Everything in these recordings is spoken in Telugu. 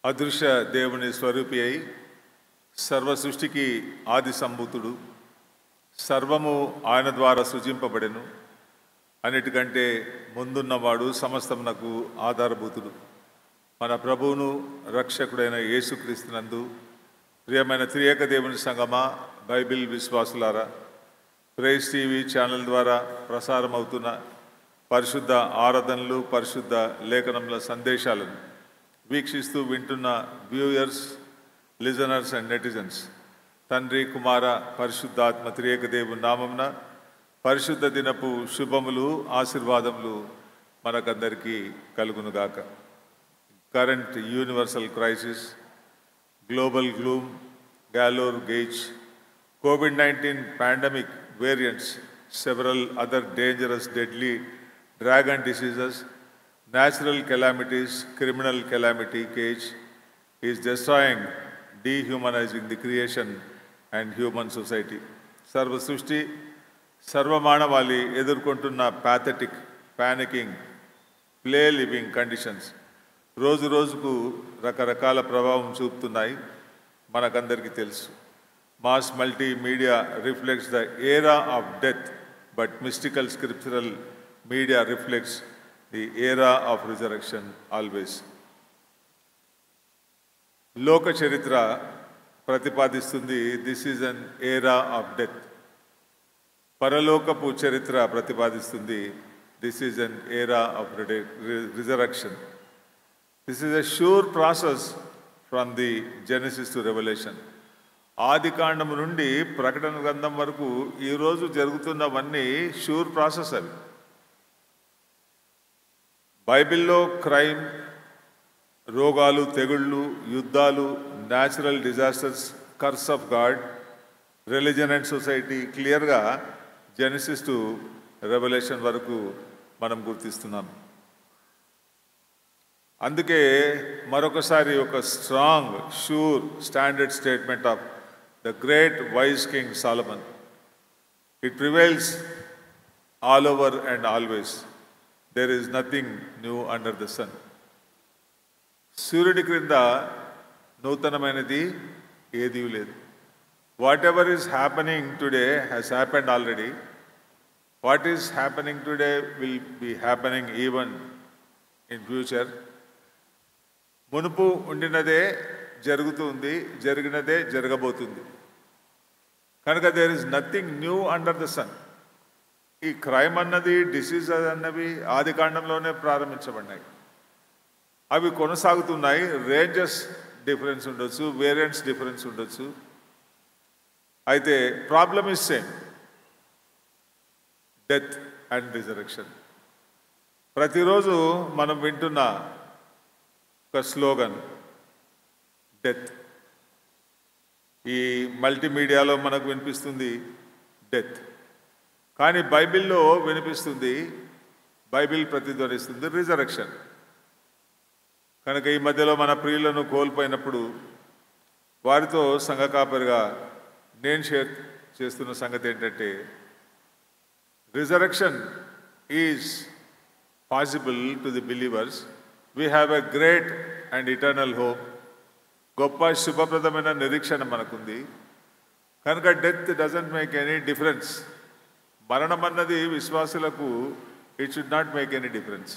అదృశ్య దేవుని స్వరూపి అయి సర్వ సృష్టికి ఆది సంభూతుడు, సర్వము ఆయన ద్వారా సృజింపబడెను, అన్నిటికంటే ముందున్నవాడు, సమస్తమునకు ఆధారభూతుడు, మన ప్రభువును రక్షకుడైన యేసుక్రీస్తునందు ప్రియమైన త్రియేక దేవుని సంగమా, బైబిల్ విశ్వాసులారా, ప్రైజ్ టీవీ ఛానల్ ద్వారా ప్రసారం అవుతున్న పరిశుద్ధ ఆరాధనలు, పరిశుద్ధ లేఖనముల సందేశాలను వీక్షిస్తూ వింటున్న వ్యూయర్స్, లిజనర్స్ అండ్ నెటిజన్స్, తండ్రి, కుమార, పరిశుద్ధాత్మ త్రియేక దేవుని నామమున పరిశుద్ధ దినపు శుభములు, ఆశీర్వాదములు మనకందరికీ కలుగునుగాక. Current universal crisis, global gloom, galore gauge, COVID-19 pandemic variants, several other dangerous, deadly dragon diseases, natural calamities, criminal calamity cage is destroying, dehumanizing the creation and human society. Sarva Srushti, Sarva Manavali ఎదుర్కొంటున్న pathetic, panicking, play living conditions రోజు రోజుకు రకరకాల ప్రభావం చూపుతున్నాయి, మనకందరికీ తెలుసు. Mass multimedia reflects the era of death, but mystical scriptural media reflects the era of resurrection always. లోక చరిత్ర ప్రతిపాదిస్తుంది దిస్ ఈజ్ అన్ ఏరా ఆఫ్ డెత్. పరలోకపు చరిత్ర ప్రతిపాదిస్తుంది దిస్ ఈజ్ అన్ ఏరా of resurrection. This is a sure process from the Genesis to revolution. ఆది కాండము నుండి ప్రకటన గ్రంథం వరకు ఈరోజు జరుగుతున్నవన్నీ షూర్ ప్రాసెస్. అవి బైబిల్లో క్రైమ్, రోగాలు, తెగుళ్ళు, యుద్ధాలు, natural disasters, curse of God, religion and society క్లియర్గా జెనసిస్ టు రెవల్యూషన్ వరకు మనం గుర్తిస్తున్నాం. అందుకే మరొకసారి ఒక strong, sure, standard statement of the great wise king Solomon. It prevails all over and always. There is nothing new under the sun. సూర్యుడి క్రింద నూతనమైనది ఏదీ లేదు. Whatever is happening today has happened already. What is happening today will be happening even in future. మునుపు ఉండినదే జరుగుతుంది, జరిగినదే జరగబోతుంది. కనుక there is nothing new under the sun. ఈ క్రైమ్ అన్నది, డిసీజ్ అన్నవి ఆది కాండంలోనే ప్రారంభించబడినాయి. అవి కొనసాగుతున్నాయి. రేంజెస్ డిఫరెన్స్ ఉండొచ్చు, వేరియంట్స్ డిఫరెన్స్ ఉండొచ్చు. అయితే problem is same, death and resurrection. ప్రతిరోజు మనం వింటున్న ఒక స్లోగన్ డెత్. ఈ మల్టీమీడియాలో మనకు వినిపిస్తుంది డెత్, కానీ బైబిల్లో వినిపిస్తుంది, బైబిల్ ప్రతిధ్వనిస్తుంది రిజరక్షన్. కనుక ఈ మధ్యలో మన ప్రియులను కోల్పోయినప్పుడు వారితో సంఘ కాపరిగా నేను షేర్ చేస్తున్న సంగతి ఏంటంటే, resurrection is possible to the believers. We have a great and eternal hope. గొప్ప శుభప్రదమైన నిరీక్షణ మనకుంది. కనుక death doesn't make any difference. మరణం అన్నది విశ్వాసులకు it should not make any difference.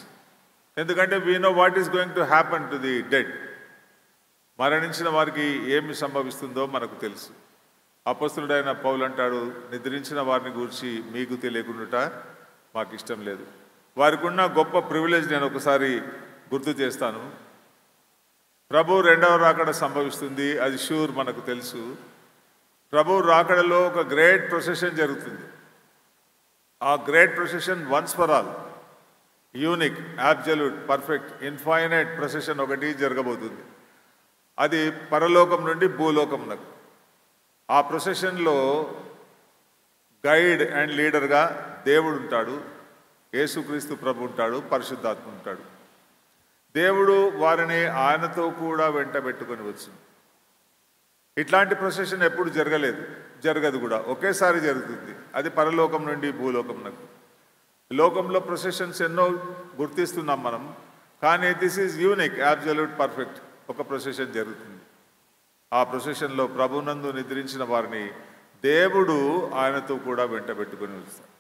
ఎందుకంటే we know what is going to happen to the dead. మరణించిన వారికి ఏమి సంభవిస్తుందో మనకు తెలుసు. అపొస్తలుడైన పౌలు అంటాడు, నిద్రించిన వారిని గురించి మీకు తెలియకుండా మాకు ఇష్టం లేదు. వారికి ఉన్న గొప్ప ప్రివిలేజ్ నేను ఒకసారి గుర్తు చేస్తాను. ప్రభు రెండవ రాకడ సంభవిస్తుంది, అది షూర్, మనకు తెలుసు. ప్రభు రాకడలో ఒక గ్రేట్ ప్రొసెషన్ జరుగుతుంది. ఆ great procession once for all, unique, absolute, perfect, infinite procession ఒకటి జరగబోతుంది. అది పరలోకం నుండి భూలోకమునకు. ఆ ప్రొసెషన్లో గైడ్ అండ్ లీడర్గా దేవుడు ఉంటాడు, యేసుక్రీస్తు ప్రభు ఉంటాడు, పరిశుద్ధాత్మ ఉంటాడు. దేవుడు వారిని ఆయనతో కూడా వెంట పెట్టుకొని వచ్చు. ఇట్లాంటి ప్రొసెషన్ ఎప్పుడు జరగలేదు, జరగదు కూడా. ఒకేసారి జరుగుతుంది. అది పరలోకం నుండి భూలోకంనకు. లోకంలో ప్రొసెషన్స్ ఎన్నో గుర్తిస్తున్నాం మనం, కానీ this is unique, absolute, perfect. ఒక ప్రొసెషన్ జరుగుతుంది. ఆ ప్రొసెషన్లో ప్రభునందు నిద్రించిన వారిని దేవుడు ఆయనతో కూడా వెంట పెట్టుకొని వస్తాడు.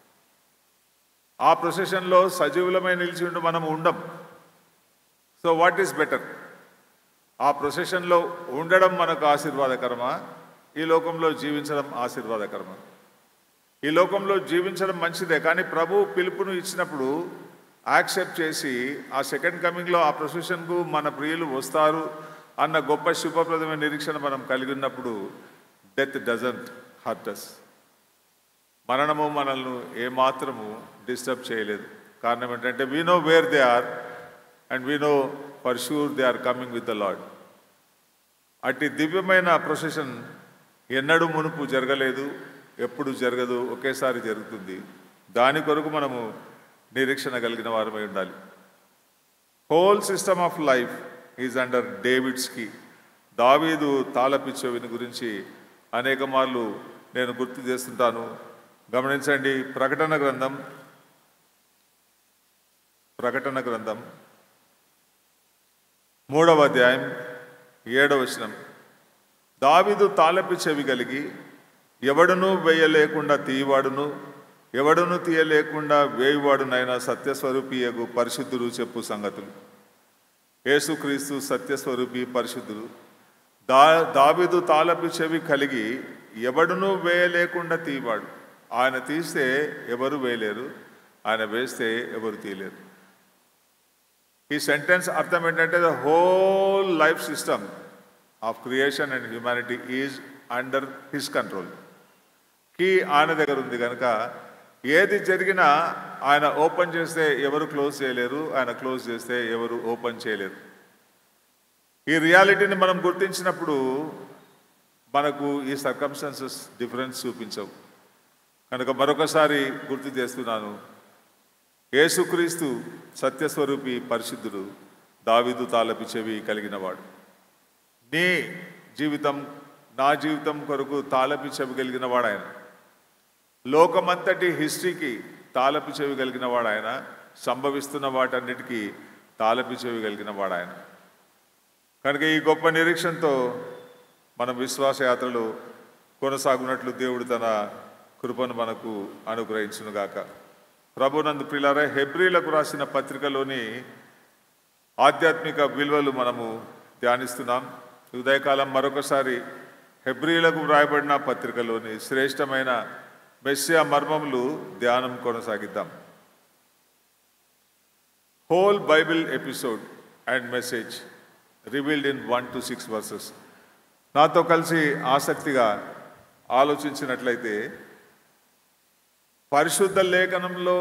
ఆ ప్రొసెషన్లో సజీవులమై నిలిచి ఉండి మనం ఉండం. So what is better? ఆ ప్రొసెషన్లో ఉండడం మనకు ఆశీర్వాదకరమా, ఈ లోకంలో జీవించడం ఆశీర్వాదకరమా? ఈ లోకంలో జీవించడం మంచిదే, కానీ ప్రభు పిలుపును ఇచ్చినప్పుడు యాక్సెప్ట్ చేసి ఆ సెకండ్ కమింగ్లో ఆ ప్రొసెషన్కు మన ప్రియులు వస్తారు అన్న గొప్ప శుభప్రదమైన నిరీక్షణ మనం కలిగి ఉన్నప్పుడు డెత్ డజంట్ హర్ట్ అస్. మరణము మనల్ని ఏమాత్రము డిస్టర్బ్ చేయలేదు. కారణం ఏంటంటే we know where they are and we know for sure they are coming with the Lord. అట్టి దివ్యమైన ప్రొసెషన్ ఎన్నడూ మునుపు జరగలేదు, ఎప్పుడు జరగదు, ఒకేసారి జరుగుతుంది. దాని కొరకు మనము నిరీక్షణ కలిగిన వారమై ఉండాలి. Whole system of life is under David's key. దావీదు తాళపిచ్చవిని గురించి అనేక మార్లు నేను గుర్తు చేస్తుంటాను. గమనించండి, ప్రకటన గ్రంథం 3వ అధ్యాయం 7వ వచనం. దావీదు తాళపిచ్చవి కలిగి ఎవడునూ వేయలేకుండా తీయవాడును, ఎవడును తీయలేకుండా వేయువాడునైనా సత్యస్వరూపియగు పరిశుద్ధుడు చెప్పు సంగతులు. యేసుక్రీస్తు సత్యస్వరూపి, పరిశుద్ధుడు. దావీదు తాళపిచ్చవి కలిగి ఎవడునూ వేయలేకుండా తీయవాడు. ఆయన తీస్తే ఎవరు వేయలేరు, ఆయన వేస్తే ఎవరు తీయలేరు. ఈ సెంటెన్స్ అర్థం ఏంటంటే the whole life system of creation and humanity is under his control. Key ఆయన దగ్గర ఉంది కనుక ఏది జరిగినా ఆయన ఓపెన్ చేస్తే ఎవరు క్లోజ్ చేయలేరు, ఆయన క్లోజ్ చేస్తే ఎవరు ఓపెన్ చేయలేరు. ఈ రియాలిటీని మనం గుర్తించినప్పుడు మనకు ఈ సర్కమ్స్టాన్సెస్ డిఫరెన్స్ చూపించవు. కనుక మరొకసారి గుర్తు చేస్తున్నాను, యేసుక్రీస్తు సత్యస్వరూపి, పరిశుద్ధుడు, దావీదు తాళపిచ్చవి కలిగినవాడు. నీ జీవితం, నా జీవితం కొరకు తాళపిచ్చవి కలిగిన వాడు ఆయన. లోకమంతటి హిస్టరీకి తాళపిచ్చవి కలిగిన వాడు ఆయన. సంభవిస్తున్న వాటన్నిటికీ తాళపిచ్చవి కలిగిన వాడు ఆయన. కనుక ఈ గొప్ప నిరీక్షణతో మనం విశ్వాసయాత్రలో కొనసాగునట్లు దేవుడు తన కృపను మనకు అనుగ్రహించునుగాక. ప్రభునందు ప్రియులారా, హెబ్రీలకు రాసిన పత్రికలోని ఆధ్యాత్మిక విలువలు మనము ధ్యానిస్తున్నాం. ఉదయకాలం మరొకసారి హెబ్రీలకు వ్రాయబడిన పత్రికలోని శ్రేష్టమైన మెస్సియా మర్మములు ధ్యానం కొనసాగిద్దాం. Whole Bible episode and message revealed in 1 to 6 verses. నాతో కలిసి ఆసక్తిగా ఆలోచించినట్లయితే పరిశుద్ధ లేఖనంలో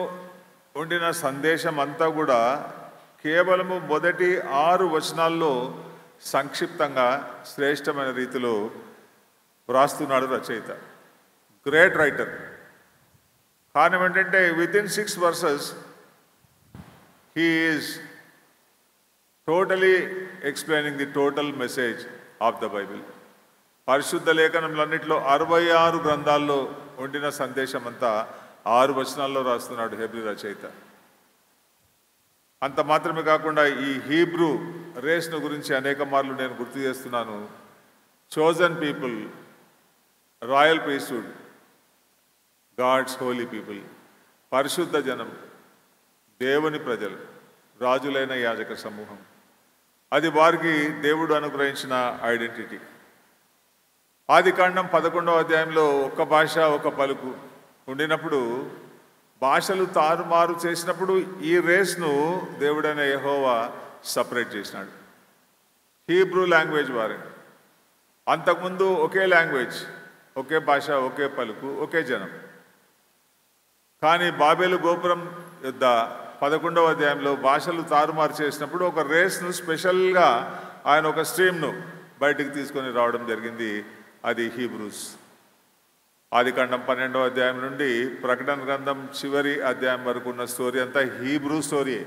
ఉండిన సందేశం అంతా కూడా కేవలము మొదటి 6 వచనాల్లో సంక్షిప్తంగా శ్రేష్టమైన రీతిలో వ్రాస్తున్నాడు రచయిత. Great writer. కారణం ఏంటంటే within 6 verses he is totally explaining the total message of the Bible. పరిశుద్ధ లేఖనంలన్నింటిలో 66 గ్రంథాల్లో ఉండిన సందేశం అంతా 6 వచనాల్లో రాస్తున్నాడు హెబ్రీ రచయిత. అంత మాత్రమే కాకుండా ఈ హీబ్రూ రేస్ను గురించి అనేక మార్లు నేను గుర్తు చేస్తున్నాను. Chosen people, royal priesthood, God's holy people, పరిశుద్ధ జనం, దేవుని ప్రజలు, రాజులైన యాజక సమూహం. అది వారికి దేవుడు అనుగ్రహించిన ఐడెంటిటీ. ఆదికాండం 11వ అధ్యాయంలో ఒక్క భాష ఒక పలుకు ఉండినప్పుడు భాషలు తారుమారు చేసినప్పుడు ఈ రేస్ను దేవుడైన యెహోవా సపరేట్ చేసినాడు. హీబ్రూ లాంగ్వేజ్ వారే. అంతకుముందు ఒకే లాంగ్వేజ్, ఒకే భాష, ఒకే పలుకు, ఒకే జనం. కానీ బాబేలు గోపురం యుద్ధ 11వ అధ్యాయంలో భాషలు తారుమారు చేసినప్పుడు ఒక రేస్ను స్పెషల్గా ఆయన ఒక స్ట్రీమ్ను బయటికి తీసుకొని రావడం జరిగింది. అది హీబ్రూస్. ఆదికాండం 12వ అధ్యాయం నుండి ప్రకటన గ్రంథం చివరి అధ్యాయం వరకు ఉన్న స్టోరీ అంతా హీబ్రూ స్టోరీయే.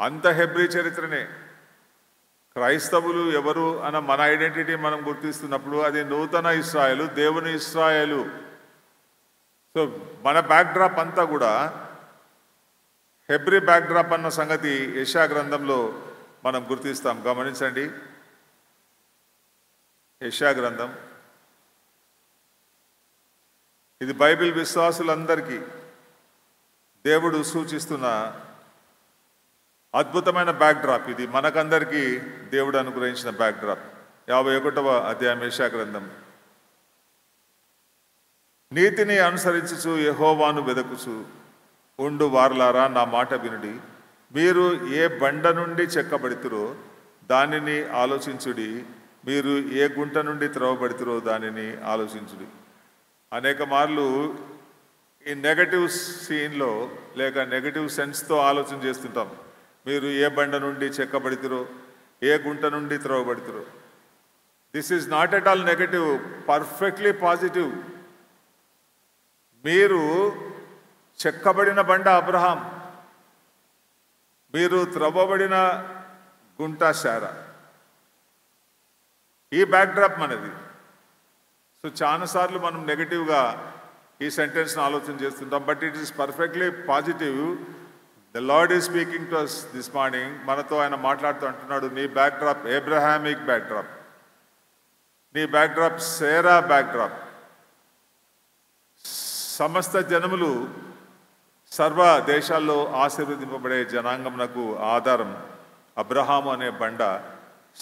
అంత హెబ్రీ చరిత్రనే. క్రైస్తవులు ఎవరు అన్న మన ఐడెంటిటీ మనం గుర్తిస్తున్నప్పుడు అది నూతన ఇశ్రాయేలు, దేవుని ఇశ్రాయేలు. సో మన బ్యాక్డ్రాప్ అంతా కూడా హెబ్రీ బ్యాక్డ్రాప్ అన్న సంగతి యెషయా గ్రంథంలో మనం గుర్తిస్తాం. గమనించండి, యెషయా గ్రంథం ఇది బైబిల్ విశ్వాసులందరికీ దేవుడు సూచిస్తున్న అద్భుతమైన బ్యాక్డ్రాప్. ఇది మనకందరికీ దేవుడు అనుగ్రహించిన బ్యాక్డ్రాప్. 51వ అధ్యాయం యెషయా గ్రంథం. నీతిని అనుసరించుచు యెహోవాను వెదకుచు ఉండు వారలారా, నా మాట వినుడి. మీరు ఏ బండ నుండి చెక్కబడితురో దానిని ఆలోచించుడి, మీరు ఏ గుంట నుండి త్రవబడితురో దానిని ఆలోచించుడి. అనేక మార్లు ఈ నెగటివ్ సీన్లో లేక నెగటివ్ సెన్స్తో ఆలోచన చేస్తుంటాం. మీరు ఏ బండ నుండి చెక్కబడితురో, ఏ గుంట నుండి త్రవబడితురో. This is not at all negative, perfectly positive. మీరు చెక్కబడిన బండ అబ్రహాం, మీరు త్రవ్వబడిన గుంట శారా. ఈ బ్యాక్డ్రాప్ మనది. సో చాలాసార్లు మనం నెగటివ్గా ఈ సెంటెన్స్ని ఆలోచన చేస్తుంటాం, but it is perfectly positive. The Lord is speaking to us this morning. మనతో ఆయన మాట్లాడుతూ అంటున్నాడు, నీ బ్యాక్డ్రాప్ ఏబ్రహామిక్ బ్యాక్డ్రాప్, నీ బ్యాక్డ్రాప్ సేరా బ్యాక్డ్రాప్. సమస్త జనములు సర్వ దేశాల్లో ఆశీర్వదింపబడే జనాంగమునకు ఆధారం అబ్రహాము అనే బండ,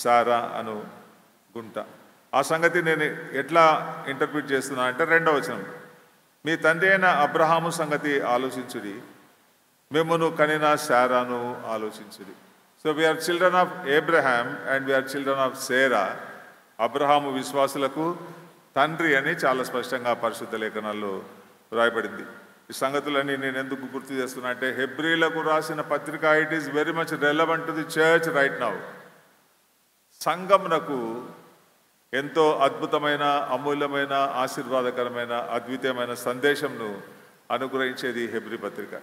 సారా అను గుంట. ఆ సంగతి నేను ఎట్లా ఇంటర్ప్రిట్ చేస్తున్నా అంటే 2వ వచనం, మీ తండ్రి అయిన అబ్రహాము సంగతి ఆలోచించుడి, మిమ్మును కనిన శారాను ఆలోచించుడి. So we are children of Abraham and we are children of Sarah. అబ్రహాము విశ్వాసులకు తండ్రి అని చాలా స్పష్టంగా పరిశుద్ధ లేఖనాల్లో రాయబడింది. ఈ సంగతులన్నీ నేను ఎందుకు గుర్తు చేస్తున్నా అంటే, హెబ్రీలకు రాసిన పత్రిక it is very much relevant to the church right now. సంఘమునకు ఎంతో అద్భుతమైన, అమూల్యమైన, ఆశీర్వాదకరమైన, అద్వితీయమైన సందేశంను అనుగ్రహించేది హెబ్రీ పత్రిక.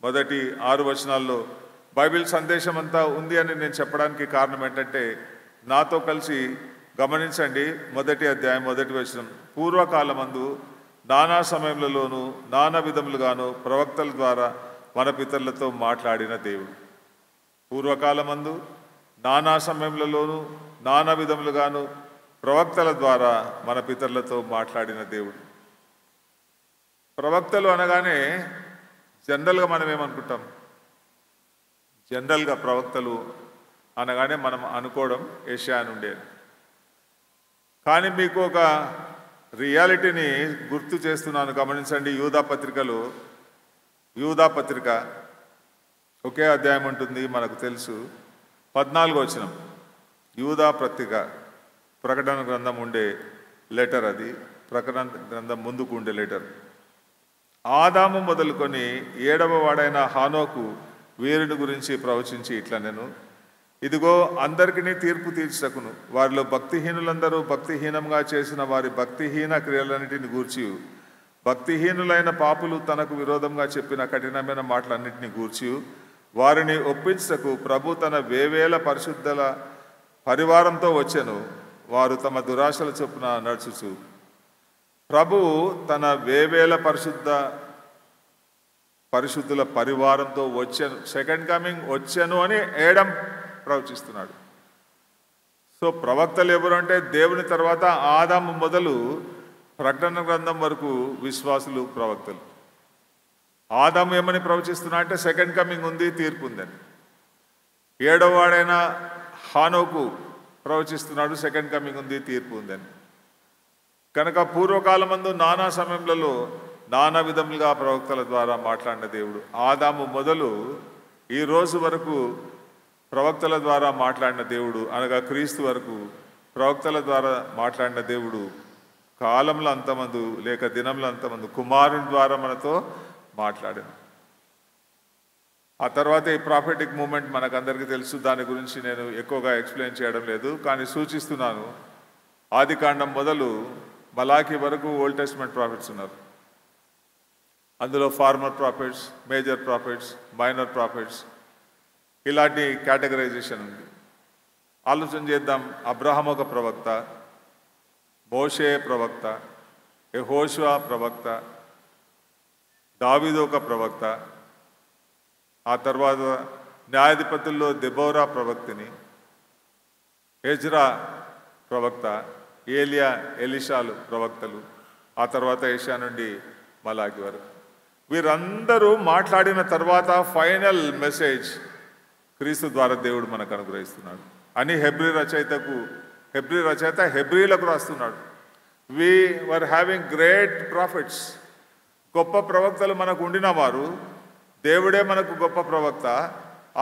మొదటి 6 వచనాల్లో బైబిల్ సందేశం అంతా ఉంది అని నేను చెప్పడానికి కారణం ఏంటంటే, నాతో కలిసి గమనించండి. మొదటి అధ్యాయం 1వ వచనం, పూర్వకాలమందు నానా సమయములలోనూ నానా విధములుగాను ప్రవక్తల ద్వారా మన పితరులతో మాట్లాడిన దేవుడు. పూర్వకాలమందు నానా సమయములలోనూ నానా విధములుగాను ప్రవక్తల ద్వారా మన పితరులతో మాట్లాడిన దేవుడు. ప్రవక్తలు అనగానే జనరల్గా మనం ఏమనుకుంటాం? జనరల్గా ప్రవక్తలు అనగానే మనం అనుకోవడం యెషయా నుండే. కానీ మీకు ఒక రియాలిటీని గుర్తు చేస్తున్నాను, గమనించండి. యూదా పత్రిక ఒకే అధ్యాయం ఉంటుంది, మనకు తెలుసు. 14వ వచనం, యూదా పత్రిక ప్రకటన గ్రంథం ఉండే లెటర్. అది ప్రకటన గ్రంథం ముందుకు ఉండే లెటర్. ఆదాము మొదలుకొని 7వ వాడైన హానోకు వీరుని గురించి ప్రవచించి ఇట్లా, నేను ఇదిగో అందరికీ తీర్పు తీర్చకును, వారిలో భక్తిహీనులందరూ భక్తిహీనంగా చేసిన వారి భక్తిహీన క్రియలన్నిటిని గూర్చి, భక్తిహీనులైన పాపులు తనకు విరోధంగా చెప్పిన కఠినమైన మాటలన్నింటినీ గూర్చి వారిని ఒప్పించకు ప్రభు తన వేవేల పరిశుద్ధుల పరివారంతో వచ్చెను, వారు తమ దురాశల చొప్పున నడుచుచు. ప్రభు తన వేవేల పరిశుద్ధుల పరివారంతో వచ్చెను, సెకండ్ కమింగ్ వచ్చెను అని ఏడం ప్రవచిస్తున్నాడు. సో ప్రవక్తలు ఎవరు అంటే, దేవుని తర్వాత ఆదాము మొదలు ప్రకటన గ్రంథం వరకు విశ్వాసులు ప్రవక్తలు. ఆదాము ఏమని ప్రవచిస్తున్నా అంటే, సెకండ్ కమింగ్ ఉంది, తీర్పు ఉందని. 7వ వాడైన హానోకు ప్రవచిస్తున్నాడు, సెకండ్ కమింగ్ ఉంది, తీర్పు ఉందని. కనుక పూర్వకాలమందు నానా సమయంలో నానా విధములుగా ప్రవక్తల ద్వారా మాట్లాడిన దేవుడు, ఆదాము మొదలు ఈ రోజు వరకు ప్రవక్తల ద్వారా మాట్లాడిన దేవుడు, అనగా క్రీస్తు వరకు ప్రవక్తల ద్వారా మాట్లాడిన దేవుడు, కాలంలో అంతమందు లేక దినంలో అంతమందు కుమారుని ద్వారా మనతో మాట్లాడాను. ఆ తర్వాత ఈ ప్రాఫెటిక్ మూమెంట్ మనకందరికీ తెలుసు, దాని గురించి నేను ఎక్కువగా ఎక్స్ప్లెయిన్ చేయడం లేదు, కానీ సూచిస్తున్నాను. ఆదికాండం మొదలు మలాకి వరకు ఓల్డ్ టెస్ట్మెంట్ ప్రాఫిట్స్ ఉన్నారు. అందులో former prophets, major prophets, minor prophets, ఇలాంటి కేటగరైజేషన్ ఉంది. ఆలోచన చేద్దాం. అబ్రహాం ఒక ప్రవక్త, మోషే ప్రవక్త, యెహోషువ ప్రవక్త, దావీదు ఒక ప్రవక్త, ఆ తర్వాత న్యాయాధిపతుల్లో దెబోరా ప్రవక్తిని, ఎజ్రా ప్రవక్త, ఏలియా ఎలీషాలు ప్రవక్తలు, ఆ తర్వాత ఏషియా నుండి మలాకి వరకు వీరందరూ మాట్లాడిన తర్వాత ఫైనల్ మెసేజ్ క్రీస్తు ద్వారా దేవుడు మనకు అనుగ్రహిస్తున్నాడు అని హెబ్రీ రచయిత హెబ్రీలకు రాస్తున్నాడు. We were having great profits. గొప్ప ప్రవక్తలు మనకు ఉండిన వారు, దేవుడే మనకు గొప్ప ప్రవక్త.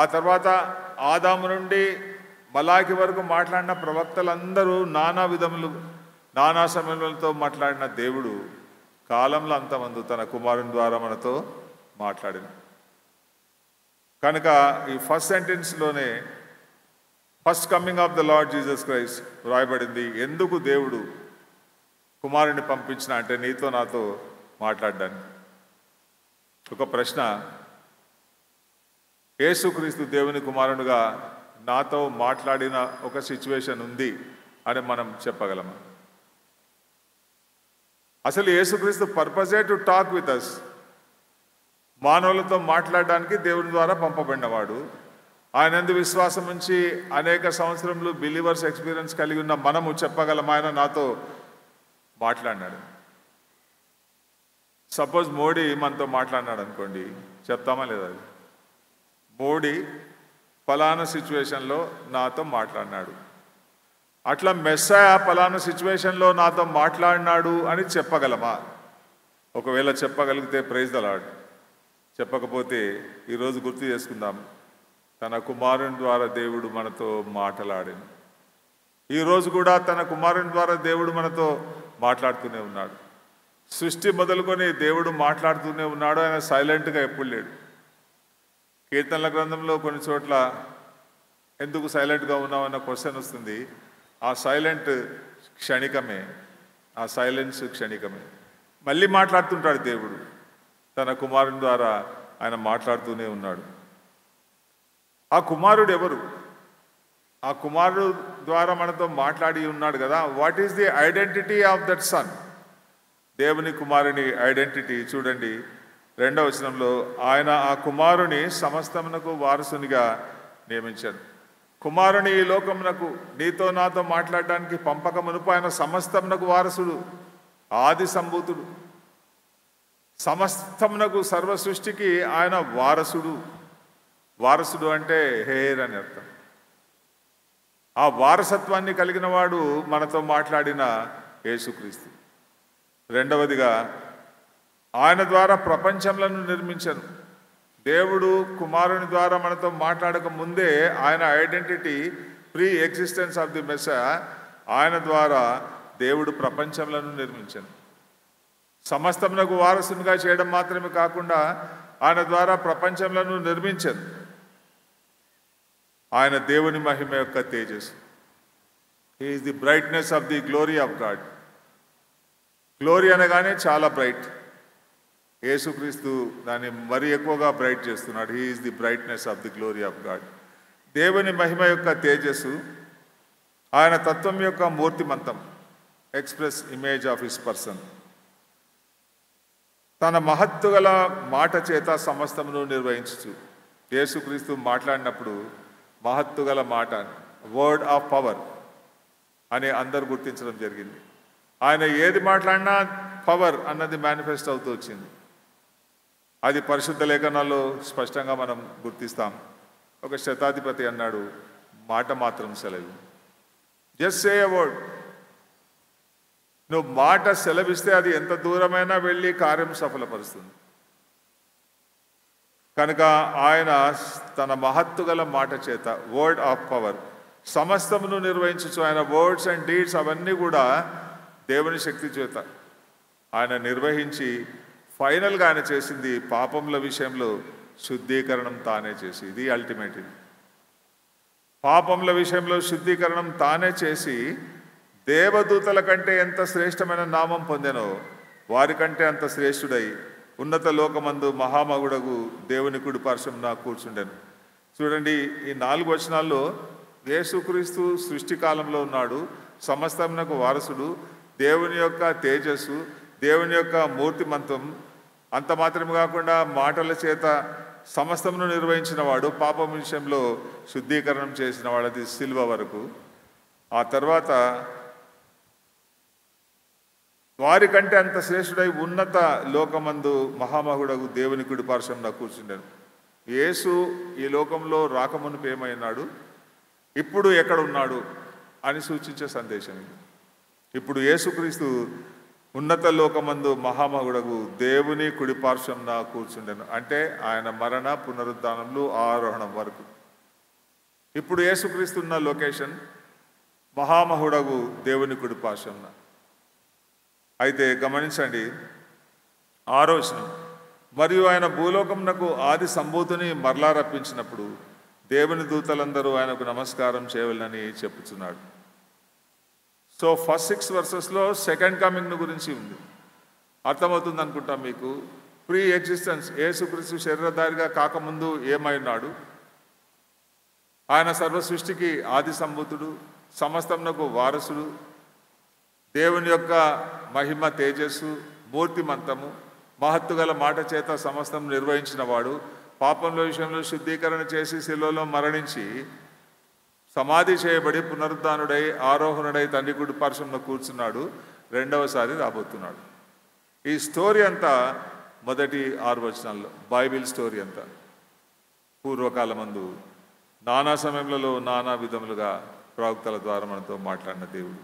ఆ తర్వాత ఆదాము నుండి మలాకి వరకు మాట్లాడిన ప్రవక్తలందరూ నానా సమయంలో మాట్లాడిన దేవుడు కాలంలో అంతమంది తన కుమారుని ద్వారా మనతో మాట్లాడిన కనుక ఈ ఫస్ట్ సెంటెన్స్లోనే first coming of the Lord Jesus Christ వ్రాయబడింది. ఎందుకు దేవుడు కుమారుని పంపించిన అంటే నీతో నాతో మాట్లాడడానికి. ఒక ప్రశ్న, యేసుక్రీస్తు దేవుని కుమారునిగా నాతో మాట్లాడిన ఒక సిచ్యువేషన్ ఉంది అని మనం చెప్పగలమా? అసలు యేసుక్రీస్తు పర్పసే టు టాక్ విత్ అస్. మానవులతో మాట్లాడడానికి దేవుని ద్వారా పంపబడినవాడు. ఆయన యందు విశ్వాసం ఉంచి అనేక సంవత్సరములు బిలీవర్స్ ఎక్స్పీరియన్స్ కలిగి ఉన్న మనము చెప్పగలం ఆయన నాతో మాట్లాడినాడు. సపోజ్ మోడీ మనతో మాట్లాడినాడు అనుకోండి, చెప్తామా లేదా? మోడీ ఫలానా సిచ్యువేషన్లో నాతో మాట్లాడినాడు. అట్లా మెస్సయా ఫలానా సిచ్యువేషన్లో నాతో మాట్లాడినాడు అని చెప్పగలమా? ఒకవేళ చెప్పగలిగితే ప్రైజ్ ద లార్డ్. చెప్పకపోతే ఈరోజు గుర్తు చేసుకుందాం, తన కుమారుని ద్వారా దేవుడు మనతో మాట్లాడాడు. ఈరోజు కూడా తన కుమారుని ద్వారా దేవుడు మనతో మాట్లాడుతూనే ఉన్నాడు. సృష్టి మొదలుకొని దేవుడు మాట్లాడుతూనే ఉన్నాడు. ఆయన సైలెంట్గా ఎప్పుడు లేడు. కీర్తనల గ్రంథంలో కొన్ని చోట్ల ఎందుకు సైలెంట్గా ఉన్నామన్న క్వశ్చన్ వస్తుంది. ఆ సైలెన్స్ క్షణికమే. మళ్ళీ మాట్లాడుతుంటాడు దేవుడు. తన కుమారుని ద్వారా ఆయన మాట్లాడుతూనే ఉన్నాడు. ఆ కుమారుడు ఎవరు? ఆ కుమారుడు ద్వారా మనతో మాట్లాడి ఉన్నాడు కదా. What is the identity of that son? దేవుని కుమారుని ఐడెంటిటీ చూడండి 2వ వచనంలో, ఆయన ఆ కుమారుని సమస్తమునకు వారసునిగా నియమించాడు. కుమారుని ఈ లోకమునకు నీతో నాతో మాట్లాడడానికి పంపక మునుపు ఆయన సమస్తమునకు వారసుడు, ఆది సంభూతుడు. సమస్తమునకు సర్వ సృష్టికి ఆయన వారసుడు అంటే హెయిర్ అని అర్థం. ఆ వారసత్వాన్ని కలిగిన వాడు మనతో మాట్లాడిన యేసుక్రీస్తు. రెండవదిగా ఆయన ద్వారా ప్రపంచంలను నిర్మించను. దేవుడు కుమారుని ద్వారా మనతో మాట్లాడక ముందే ఆయన identity, pre existence of the Messiah, ఆయన ద్వారా దేవుడు ప్రపంచంలను నిర్మించను. సమస్తమునకు వారసునిగా చేయడం మాత్రమే కాకుండా ఆయన ద్వారా ప్రపంచంలను నిర్మించను. ఆయన దేవుని మహిమ యొక్క తేజస్సు. He is the brightness of the glory of God. Glory అనగానే చాలా బ్రైట్. యేసుక్రీస్తు దాన్ని మరి ఎక్కువగా బ్రైట్ చేస్తున్నాడు. He is the brightness of the glory of God. దేవుని మహిమ యొక్క తేజస్సు, ఆయన తత్వం యొక్క మూర్తిమంతం, express image of his person. తన మహత్తు గల మాట చేత సమస్తమును నిర్వహించు. యేసుక్రీస్తు మాట్లాడినప్పుడు మహత్తు గల మాట, వర్డ్ ఆఫ్ పవర్ అని అందరూ గుర్తించడం జరిగింది. ఆయన ఏది మాట్లాడినా పవర్ అన్నది మేనిఫెస్ట్ అవుతూ వచ్చింది. అది పరిశుద్ధ లేఖనాల్లో స్పష్టంగా మనం గుర్తిస్తాం. ఒక శతాధిపతి అన్నాడు, మాట మాత్రం సెలవు. Just say a word. నువ్వు మాట సెలవిస్తే అది ఎంత దూరమైనా వెళ్ళి కార్యం సఫలపరుస్తుంది. కనుక ఆయన తన మహత్తు గల మాట చేత, వర్డ్ ఆఫ్ పవర్, సమస్తమును నిర్వహించచ్చు. ఆయన వర్డ్స్ అండ్ డీడ్స్ అవన్నీ కూడా దేవుని శక్తి చేత ఆయన నిర్వహించి ఫైనల్గా ఆయన చేసింది పాపముల విషయంలో శుద్ధీకరణం తానే చేసి, ఇది అల్టిమేట్. ఇది పాపముల విషయంలో శుద్ధీకరణం తానే చేసి దేవదూతల కంటే ఎంత శ్రేష్టమైన నామం పొందెనో వారికంటే అంత శ్రేష్ఠుడై ఉన్నత లోకమందు మహామగుడగు దేవుని కుడి పార్శ్వమున కూర్చుండెను. చూడండి, ఈ 4 వచనాల్లో యేసుక్రీస్తు సృష్టి కాలంలో ఉన్నాడు, సమస్తమునకు వారసుడు, దేవుని యొక్క తేజస్సు, దేవుని యొక్క మూర్తిమంతం. అంత మాత్రమే కాకుండా మాటల చేత సమస్తమును నిర్వహించిన వాడు, పాపం విషయంలో శుద్ధీకరణం చేసిన వాడది సిలువ వరకు. ఆ తర్వాత వారికంటే అంత శ్రేష్ఠుడై ఉన్నత లోకమందు మహామహుడగు దేవుని కుడి పార్శ్వమున కూర్చుండెను. యేసు ఈ లోకంలో రాకమునుపు ఏమైనాడు, ఇప్పుడు ఎక్కడ ఉన్నాడు అని సూచించే సందేశం ఇది. ఇప్పుడు యేసుక్రీస్తు ఉన్నత లోకమందు మహామహుడగు దేవుని కుడి పార్శ్వమున కూర్చుండెను. అంటే ఆయన మరణ, పునరుద్ధానములు, ఆరోహణం వరకు. ఇప్పుడు యేసుక్రీస్తు ఉన్న లొకేషన్ మహామహుడగు దేవుని కుడి పార్శ్వమున. అయితే గమనించండి, 6వ వచనం, మరియు ఆయన భూలోకమునకు ఆది సంభూతిని మరలా రప్పించినప్పుడు దేవుని దూతలందరూ ఆయనకు నమస్కారం చేయవలనని చెప్పుచున్నాడు. సో ఫస్ట్ 6 వర్సెస్లో సెకండ్ కమింగ్ను గురించి ఉంది. అర్థమవుతుంది అనుకుంటా మీకు. ప్రీ ఎగ్జిస్టెన్స్, యేసుక్రీస్తు శరీరధారిగా కాకముందు ఏమై ఉన్నాడు, ఆయన సర్వ సృష్టికి ఆది సంభూతుడు, సమస్తమునకు వారసుడు, దేవుని యొక్క మహిమ, తేజస్సు, మూర్తిమంతము, మహత్తుగల మాట చేత సమస్తం నిర్వహించిన వాడు, పాపంలో విషయంలో శుద్ధీకరణ చేసి శిలువలో మరణించి సమాధి చేయబడి పునరుద్ధానుడై ఆరోహణుడై తండ్రి కుడి పార్శ్వమున కూర్చున్నాడు. రెండవసారి రాబోతున్నాడు. ఈ స్టోరీ అంతా మొదటి 6 వచనాల్లో, బైబిల్ స్టోరీ అంతా పూర్వకాలమందు నానా సమయంలో నానా విధములుగా ప్రవక్తల ద్వారా మనతో మాట్లాడిన దేవుడు.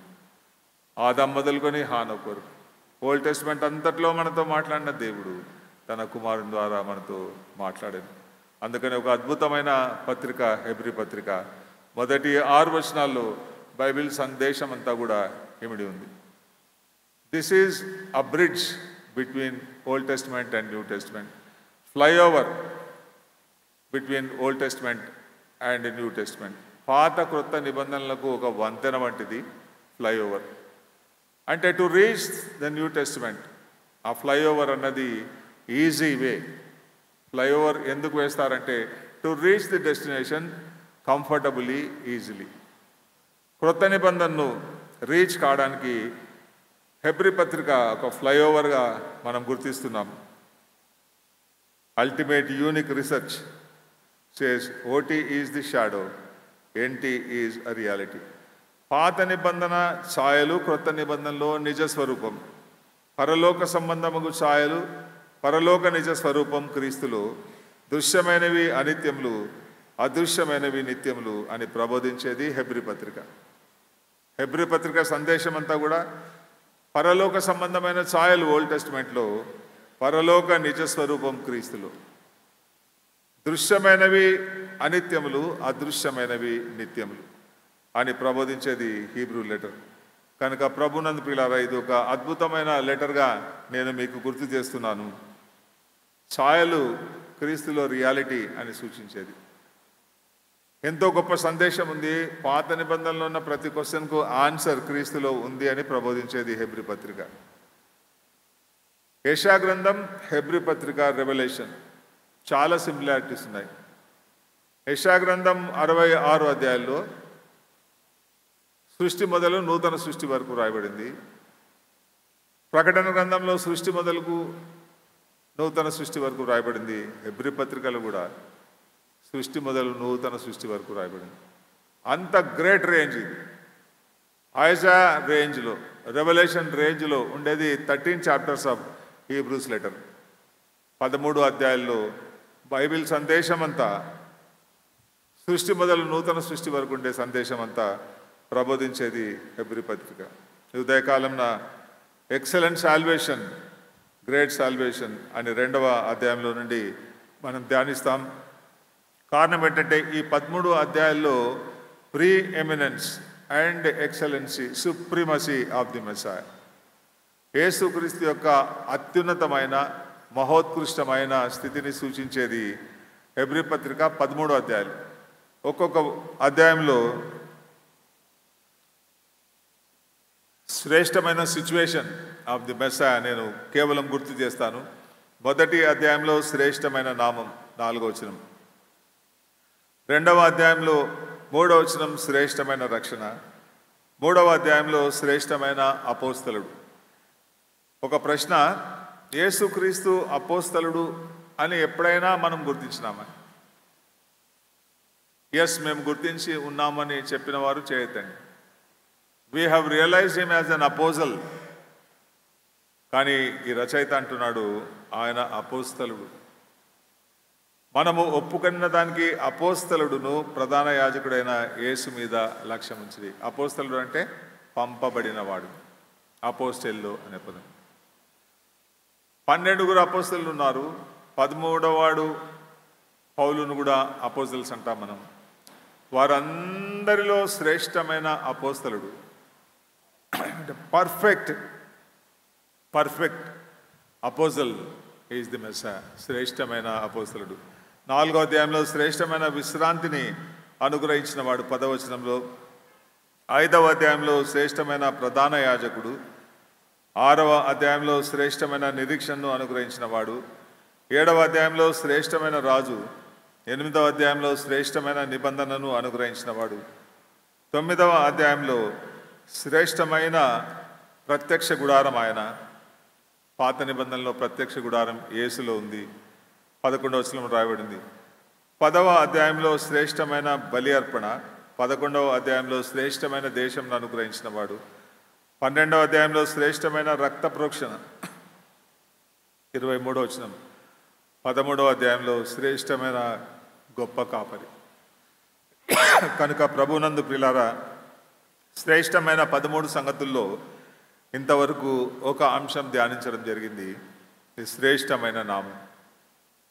ఆదాం మొదలుకొని హానోకు వరకు ఓల్డ్ టెస్ట్మెంట్ అంతట్లో మనతో మాట్లాడిన దేవుడు తన కుమారుని ద్వారా మనతో మాట్లాడాడు. అందుకని ఒక అద్భుతమైన పత్రిక హెబ్రీ పత్రిక మొదటి 6 వచనాల్లో బైబిల్ సందేశం అంతా కూడా ఇమిడి ఉంది. This is a bridge between Old Testament and New Testament, flyover between Old Testament and New Testament. పాత క్రొత్త నిబంధనలకు ఒక వంతెన వంటిది ఫ్లైఓవర్. అంటే to reach the New Testament, ఆ ఫ్లైఓవర్ అన్నది ఈజీ వే. ఫ్లైఓవర్ ఎందుకు వేస్తారంటే to reach the destination comfortably, easily. క్రొత్త నిబంధనను రీచ్ కావడానికి హెబ్రీ పత్రిక ఒక ఫ్లైఓవర్గా మనం గుర్తిస్తున్నాం. Ultimate unique research says OT is the shadow, NT is a reality. పాత నిబంధన ఛాయలు క్రొత్త నిబంధనలో నిజ స్వరూపం. పరలోక సంబంధముగు ఛాయలు, పరలోక నిజ స్వరూపం క్రీస్తులో. దృశ్యమైనవి అనిత్యములు, అదృశ్యమైనవి నిత్యములు అని ప్రబోధించేది హెబ్రీ పత్రిక. హెబ్రీ పత్రిక సందేశం అంతా కూడా పరలోక సంబంధమైన ఛాయలు ఓల్డ్ టెస్ట్మెంట్లో, పరలోక నిజ స్వరూపం క్రీస్తులో. దృశ్యమైనవి అనిత్యములు, అదృశ్యమైనవి నిత్యములు అని ప్రబోధించేది హీబ్రూ లెటర్. కనుక ప్రభునందు ప్రియులారా, ఇది ఒక అద్భుతమైన లెటర్గా నేను మీకు గుర్తు చేస్తున్నాను. ఛాయలు క్రీస్తులో రియాలిటీ అని సూచించేది. ఎంతో గొప్ప సందేశం ఉంది. పాత నిబంధనలో ఉన్న ప్రతి క్వశ్చన్కు ఆన్సర్ క్రీస్తులో ఉంది అని ప్రబోధించేది హెబ్రీ పత్రిక. యెషయా గ్రంథం, హెబ్రీ పత్రిక, రెవల్యూషన్ చాలా సిమిలారిటీస్ ఉన్నాయి. యెషయా గ్రంథం 66 అధ్యాయాల్లో సృష్టి మొదలు నూతన సృష్టి వరకు రాయబడింది. ప్రకటన గ్రంథంలో సృష్టి మొదలుకు నూతన సృష్టి వరకు రాయబడింది. హెబ్రీ పత్రికలు కూడా సృష్టి మొదలు నూతన సృష్టి వరకు రాయబడింది. అంత గ్రేట్ రేంజ్ ఇది. ఐజాయా రేంజ్లో, రెవల్యూషన్ రేంజ్లో ఉండేది 13 చాప్టర్స్ ఆఫ్ హీబ్రూస్ లెటర్. 13 అధ్యాయాల్లో బైబిల్ సందేశం అంతా, సృష్టి మొదలు నూతన సృష్టి వరకు ఉండే సందేశం అంతా ప్రబోధించేది హెబ్రీ పత్రిక. ఉదయకాలంన ఎక్సలెంట్ సాల్వేషన్, గ్రేట్ సాల్వేషన్ అని 2వ అధ్యాయంలో నుండి మనం ధ్యానిస్తాం. కారణం ఏంటంటే ఈ 13 అధ్యాయాల్లో pre eminence and excellency, supremacy of the Messiah, యేసుక్రీస్తు యొక్క అత్యున్నతమైన మహోత్కృష్టమైన స్థితిని సూచించేది హెబ్రీ పత్రిక 13 అధ్యాయాలు. ఒక్కొక్క అధ్యాయంలో శ్రేష్టమైన సిచ్యువేషన్ ఆఫ్ ది మెస్సాయా నేను కేవలం గుర్తు చేస్తాను. మొదటి అధ్యాయంలో శ్రేష్టమైన నామం, 4వ వచనం. 2వ అధ్యాయంలో 3వ వచనం శ్రేష్టమైన రక్షణ. 3వ అధ్యాయంలో శ్రేష్టమైన అపోస్తలుడు. ఒక ప్రశ్న, యేసుక్రీస్తు అపోస్తలుడు అని ఎప్పుడైనా మనం గుర్తించినామా? ఎస్, మేము గుర్తించి ఉన్నామని చెప్పిన వారు చేయొద్దండి. We have realized him as an apostle. కానీ ఈ రచయిత అంటున్నాడు ఆయన అపోస్తలుడు. మనము ఒప్పుకున్న దానికి అపోస్తలుడును ప్రధాన యాజకుడైన యేసు మీద లక్ష్యం ఉంచి. అపోస్తలుడు అంటే పంపబడినవాడు, అపోస్టెల్లు అనే పదం. 12 అపోస్తలులు ఉన్నారు. 13వ వాడు పౌలును కూడా అపోస్తల్స్ అంటాం మనం. వారందరిలో శ్రేష్టమైన అపోస్తలుడు, పర్ఫెక్ట్ అపోజల్ ఈజ్ ది మెస్సా. శ్రేష్టమైన అపోస్తలుడు. 4వ అధ్యాయంలో శ్రేష్టమైన విశ్రాంతిని అనుగ్రహించిన వాడు 10వ వచనంలో. 5వ అధ్యాయంలో శ్రేష్టమైన ప్రధాన యాజకుడు. 6వ అధ్యాయంలో శ్రేష్టమైన నిరీక్షణను అనుగ్రహించిన వాడు. 7వ అధ్యాయంలో శ్రేష్టమైన రాజు. 8వ అధ్యాయంలో శ్రేష్టమైన నిబంధనను అనుగ్రహించిన వాడు. 9వ అధ్యాయంలో శ్రేష్టమైన ప్రత్యక్ష గుడారం ఆయన. పాత నిబంధనలో ప్రత్యక్ష గుడారం యేసులో ఉంది. 11వ వచనం రాయబడింది. 10వ అధ్యాయంలో శ్రేష్టమైన బలి అర్పణ. 11వ అధ్యాయంలో శ్రేష్టమైన దేశంను అనుగ్రహించిన వాడు. 12వ అధ్యాయంలో శ్రేష్టమైన రక్త ప్రోక్షణ. 23వ వచనం. 13వ అధ్యాయంలో శ్రేష్టమైన గొప్ప కాపరి. కనుక ప్రభునందు ప్రియులారా, శ్రేష్టమైన 13 సంగతుల్లో ఇంతవరకు ఒక అంశం ధ్యానించడం జరిగింది. ఇది శ్రేష్టమైన నామం.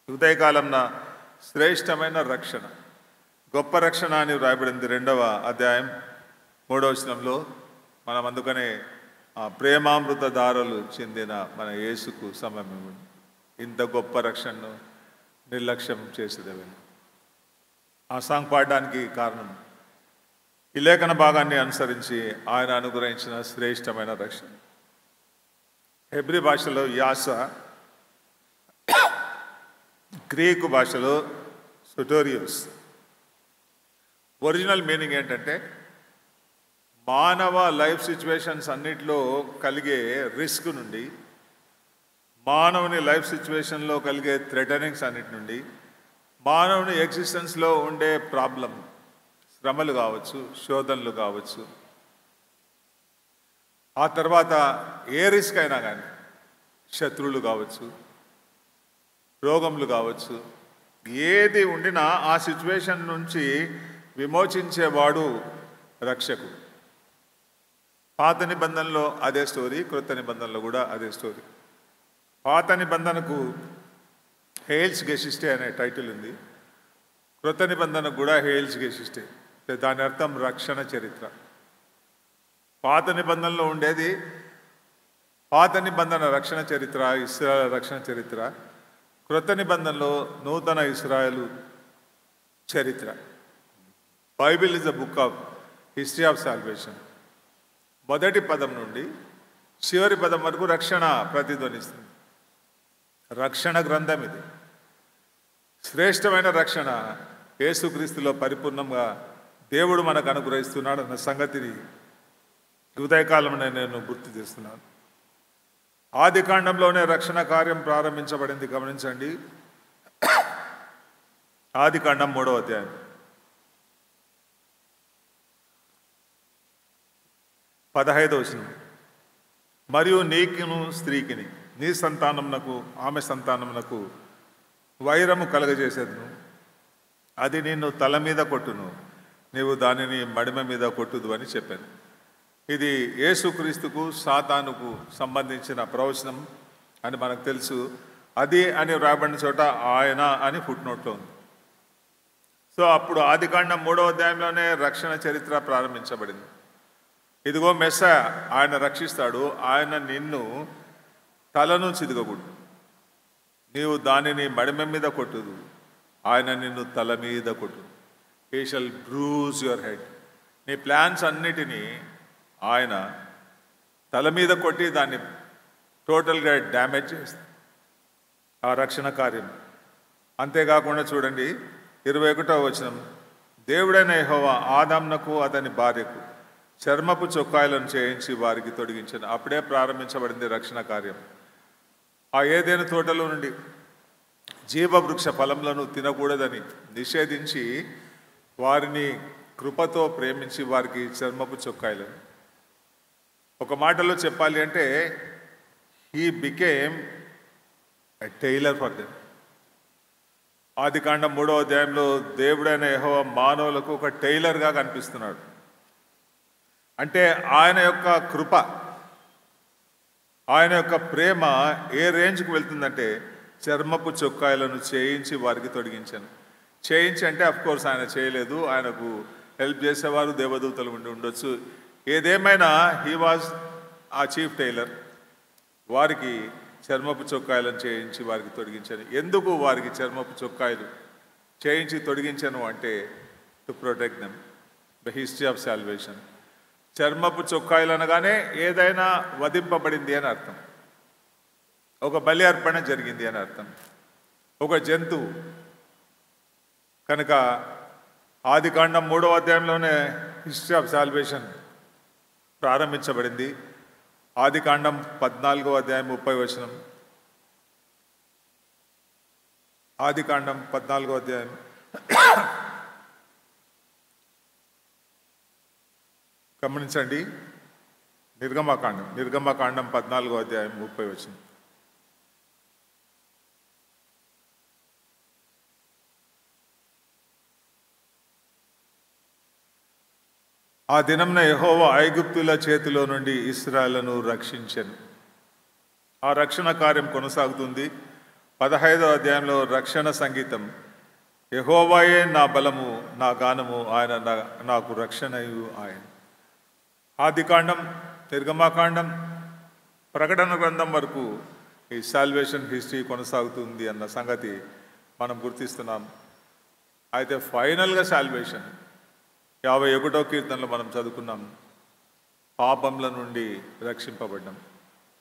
ఉదయకాలంన శ్రేష్టమైన రక్షణ, గొప్ప రక్షణ అని వ్రాయబడింది 2వ అధ్యాయం 3వ వచనంలో. మనం అందుకనే ప్రేమామృత దారులు చెందిన మన యేసుకు సమయం ఇవ్వండి. ఇంత గొప్ప రక్షణను నిర్లక్ష్యం చేసేదేమని ఆ సాంగ్ పాడడానికి కారణం ఈ లేఖన భాగాన్ని అనుసరించి ఆయన అనుగ్రహించిన శ్రేష్టమైన రక్షణ. హెబ్రీ భాషలో యాస, గ్రీకు భాషలో సొటోరియోస్. ఒరిజినల్ మీనింగ్ ఏంటంటే మానవ లైఫ్ సిచ్యువేషన్స్ అన్నిటిలో కలిగే రిస్క్ నుండి, మానవుని లైఫ్ సిచ్యువేషన్లో కలిగే థ్రెటనింగ్స్ అన్నిటి నుండి, మానవుని ఎగ్జిస్టెన్స్లో ఉండే ప్రాబ్లం, శ్రమలు కావచ్చు, శోధనలు కావచ్చు, ఆ తర్వాత ఏ రిస్క్ అయినా కానీ, శత్రువులు కావచ్చు, రోగములు కావచ్చు, ఏది ఉండినా ఆ సిచ్యువేషన్ నుంచి విమోచించేవాడు రక్షకుడు. పాత నిబంధనలో అదే స్టోరీ, క్రొత్త నిబంధనలో కూడా అదే స్టోరీ. పాత నిబంధనకు హెయిల్స్ గెసిస్టే అనే టైటిల్ ఉంది. క్రొత్త నిబంధనకు కూడా హెయిల్స్ గెసిస్టే. దాని అర్థం రక్షణ చరిత్ర. పాత నిబంధనలో ఉండేది పాత నిబంధన రక్షణ చరిత్ర, ఇశ్రాయేలు రక్షణ చరిత్ర. క్రొత్త నిబంధనలో నూతన ఇశ్రాయేలు చరిత్ర. Bible is the book of history of salvation. మొదటి పదం నుండి చివరి పదం వరకు రక్షణ ప్రతిధ్వనిస్తుంది. రక్షణ గ్రంథం ఇది. శ్రేష్టమైన రక్షణ యేసుక్రీస్తులో పరిపూర్ణంగా దేవుడు మనకు అనుగ్రహిస్తున్నాడు అన్న సంగతిని ఉదయకాలంలో నేను గుర్తు చేస్తున్నాను. ఆది కాండంలోనే రక్షణ కార్యం ప్రారంభించబడింది. గమనించండి, ఆది కాండం 3వ అధ్యాయం 15వ వచనం. మరియు నీకును స్త్రీకిని, నీ సంతానమునకు ఆమె సంతానమునకు వైరము కలగజేసేదను. అది నిన్ను తల మీద కొట్టును, నీవు దానిని మడిమ మీద కొట్టుదు అని చెప్పాను. ఇది యేసుక్రీస్తుకు సాతానుకు సంబంధించిన ప్రవచనం అని మనకు తెలుసు. అది అని రాబడిన చోట ఆయన అని ఫుట్నోట్లో ఉంది. సో అప్పుడు ఆదికాండం 3వ అధ్యాయంలోనే రక్షణ చరిత్ర ప్రారంభించబడింది. ఇదిగో మెస్సా, ఆయన రక్షిస్తాడు, ఆయన నిన్ను తలను చిదుగకూడదు, నీవు దానిని మడిమ మీద కొట్టుదు, ఆయన నిన్ను తల మీద కొట్టుదు. He shall bruise your head. నీ ప్లాన్స్ అన్నిటినీ ఆయన తల మీద కొట్టి దాన్ని టోటల్గా డ్యామేజ్ చేస్తుంది, ఆ రక్షణ కార్యం. అంతేకాకుండా చూడండి 21వ వచనం. దేవుడైన యెహోవా ఆదామునకు అతని భార్యకు చర్మపు చొక్కాయలను చేయించి వారికి తొడిగించాను. అప్పుడే ప్రారంభించబడింది రక్షణ కార్యం. ఆ ఏదైనా తోటలో నుండి జీవవృక్ష ఫలములను తినకూడదని నిషేధించి వారిని కృపతో ప్రేమించి వారికి చర్మపు చొక్కాయలను. ఒక మాటలో చెప్పాలి అంటే he became a tailor for them. ఆదికాండం 3వ అధ్యాయంలో దేవుడైన యెహోవా మానవులకు ఒక టైలర్గా కనిపిస్తున్నాడు. అంటే ఆయన యొక్క కృప, ఆయన యొక్క ప్రేమ ఏ రేంజ్కి వెళ్తుందంటే చర్మపు చొక్కాయలను చేయించి వారికి తొడిగించాను. చేయించి అంటే అఫ్కోర్స్ ఆయన చేయలేదు, ఆయనకు హెల్ప్ చేసేవారు దేవదూతలు ఉండి ఉండొచ్చు. ఏదేమైనా హీ వాజ్ ఆ చీఫ్ టైలర్. వారికి చర్మపు చొక్కాయలను చేయించి వారికి తొడిగించాను. ఎందుకు వారికి చర్మపు చొక్కాయలు చేయించి తొడిగించాను అంటే to protect them, the history of salvation. చర్మపు చొక్కాయలు అనగానే ఏదైనా వధింపబడింది అని అర్థం, ఒక బలి అర్పణ జరిగింది అని అర్థం, ఒక జంతువు. కనుక ఆదికాండం 3వ అధ్యాయంలోనే హిస్టరీ ఆఫ్ సాల్వేషన్ ప్రారంభించబడింది. ఆదికాండం 14వ అధ్యాయం 30వ వచనం. ఆదికాండం 14వ అధ్యాయం గమనించండి. నిర్గమకాండం 14వ అధ్యాయం 30వ వచనం. ఆ దినంన యెహోవా ఐగుప్తుల చేతిలో నుండి ఇశ్రాయేలును రక్షించెను. ఆ రక్షణ కార్యం కొనసాగుతుంది. 15వ అధ్యాయంలో రక్షణ సంగీతం. యెహోవాయే నా బలము, నా గానము, ఆయన నాకు రక్షణయు ఆయన. ఆదికాండం, నిర్గమకాండం, ప్రకటన గ్రంథం వరకు ఈ సాల్వేషన్ హిస్టరీ కొనసాగుతుంది అన్న సంగతి మనం గుర్తిస్తున్నాం. అయితే ఫైనల్గా సాల్వేషన్ 51వ కీర్తనలో మనం చదువుకున్నాం, పాపంల నుండి రక్షింపబడ్డాం.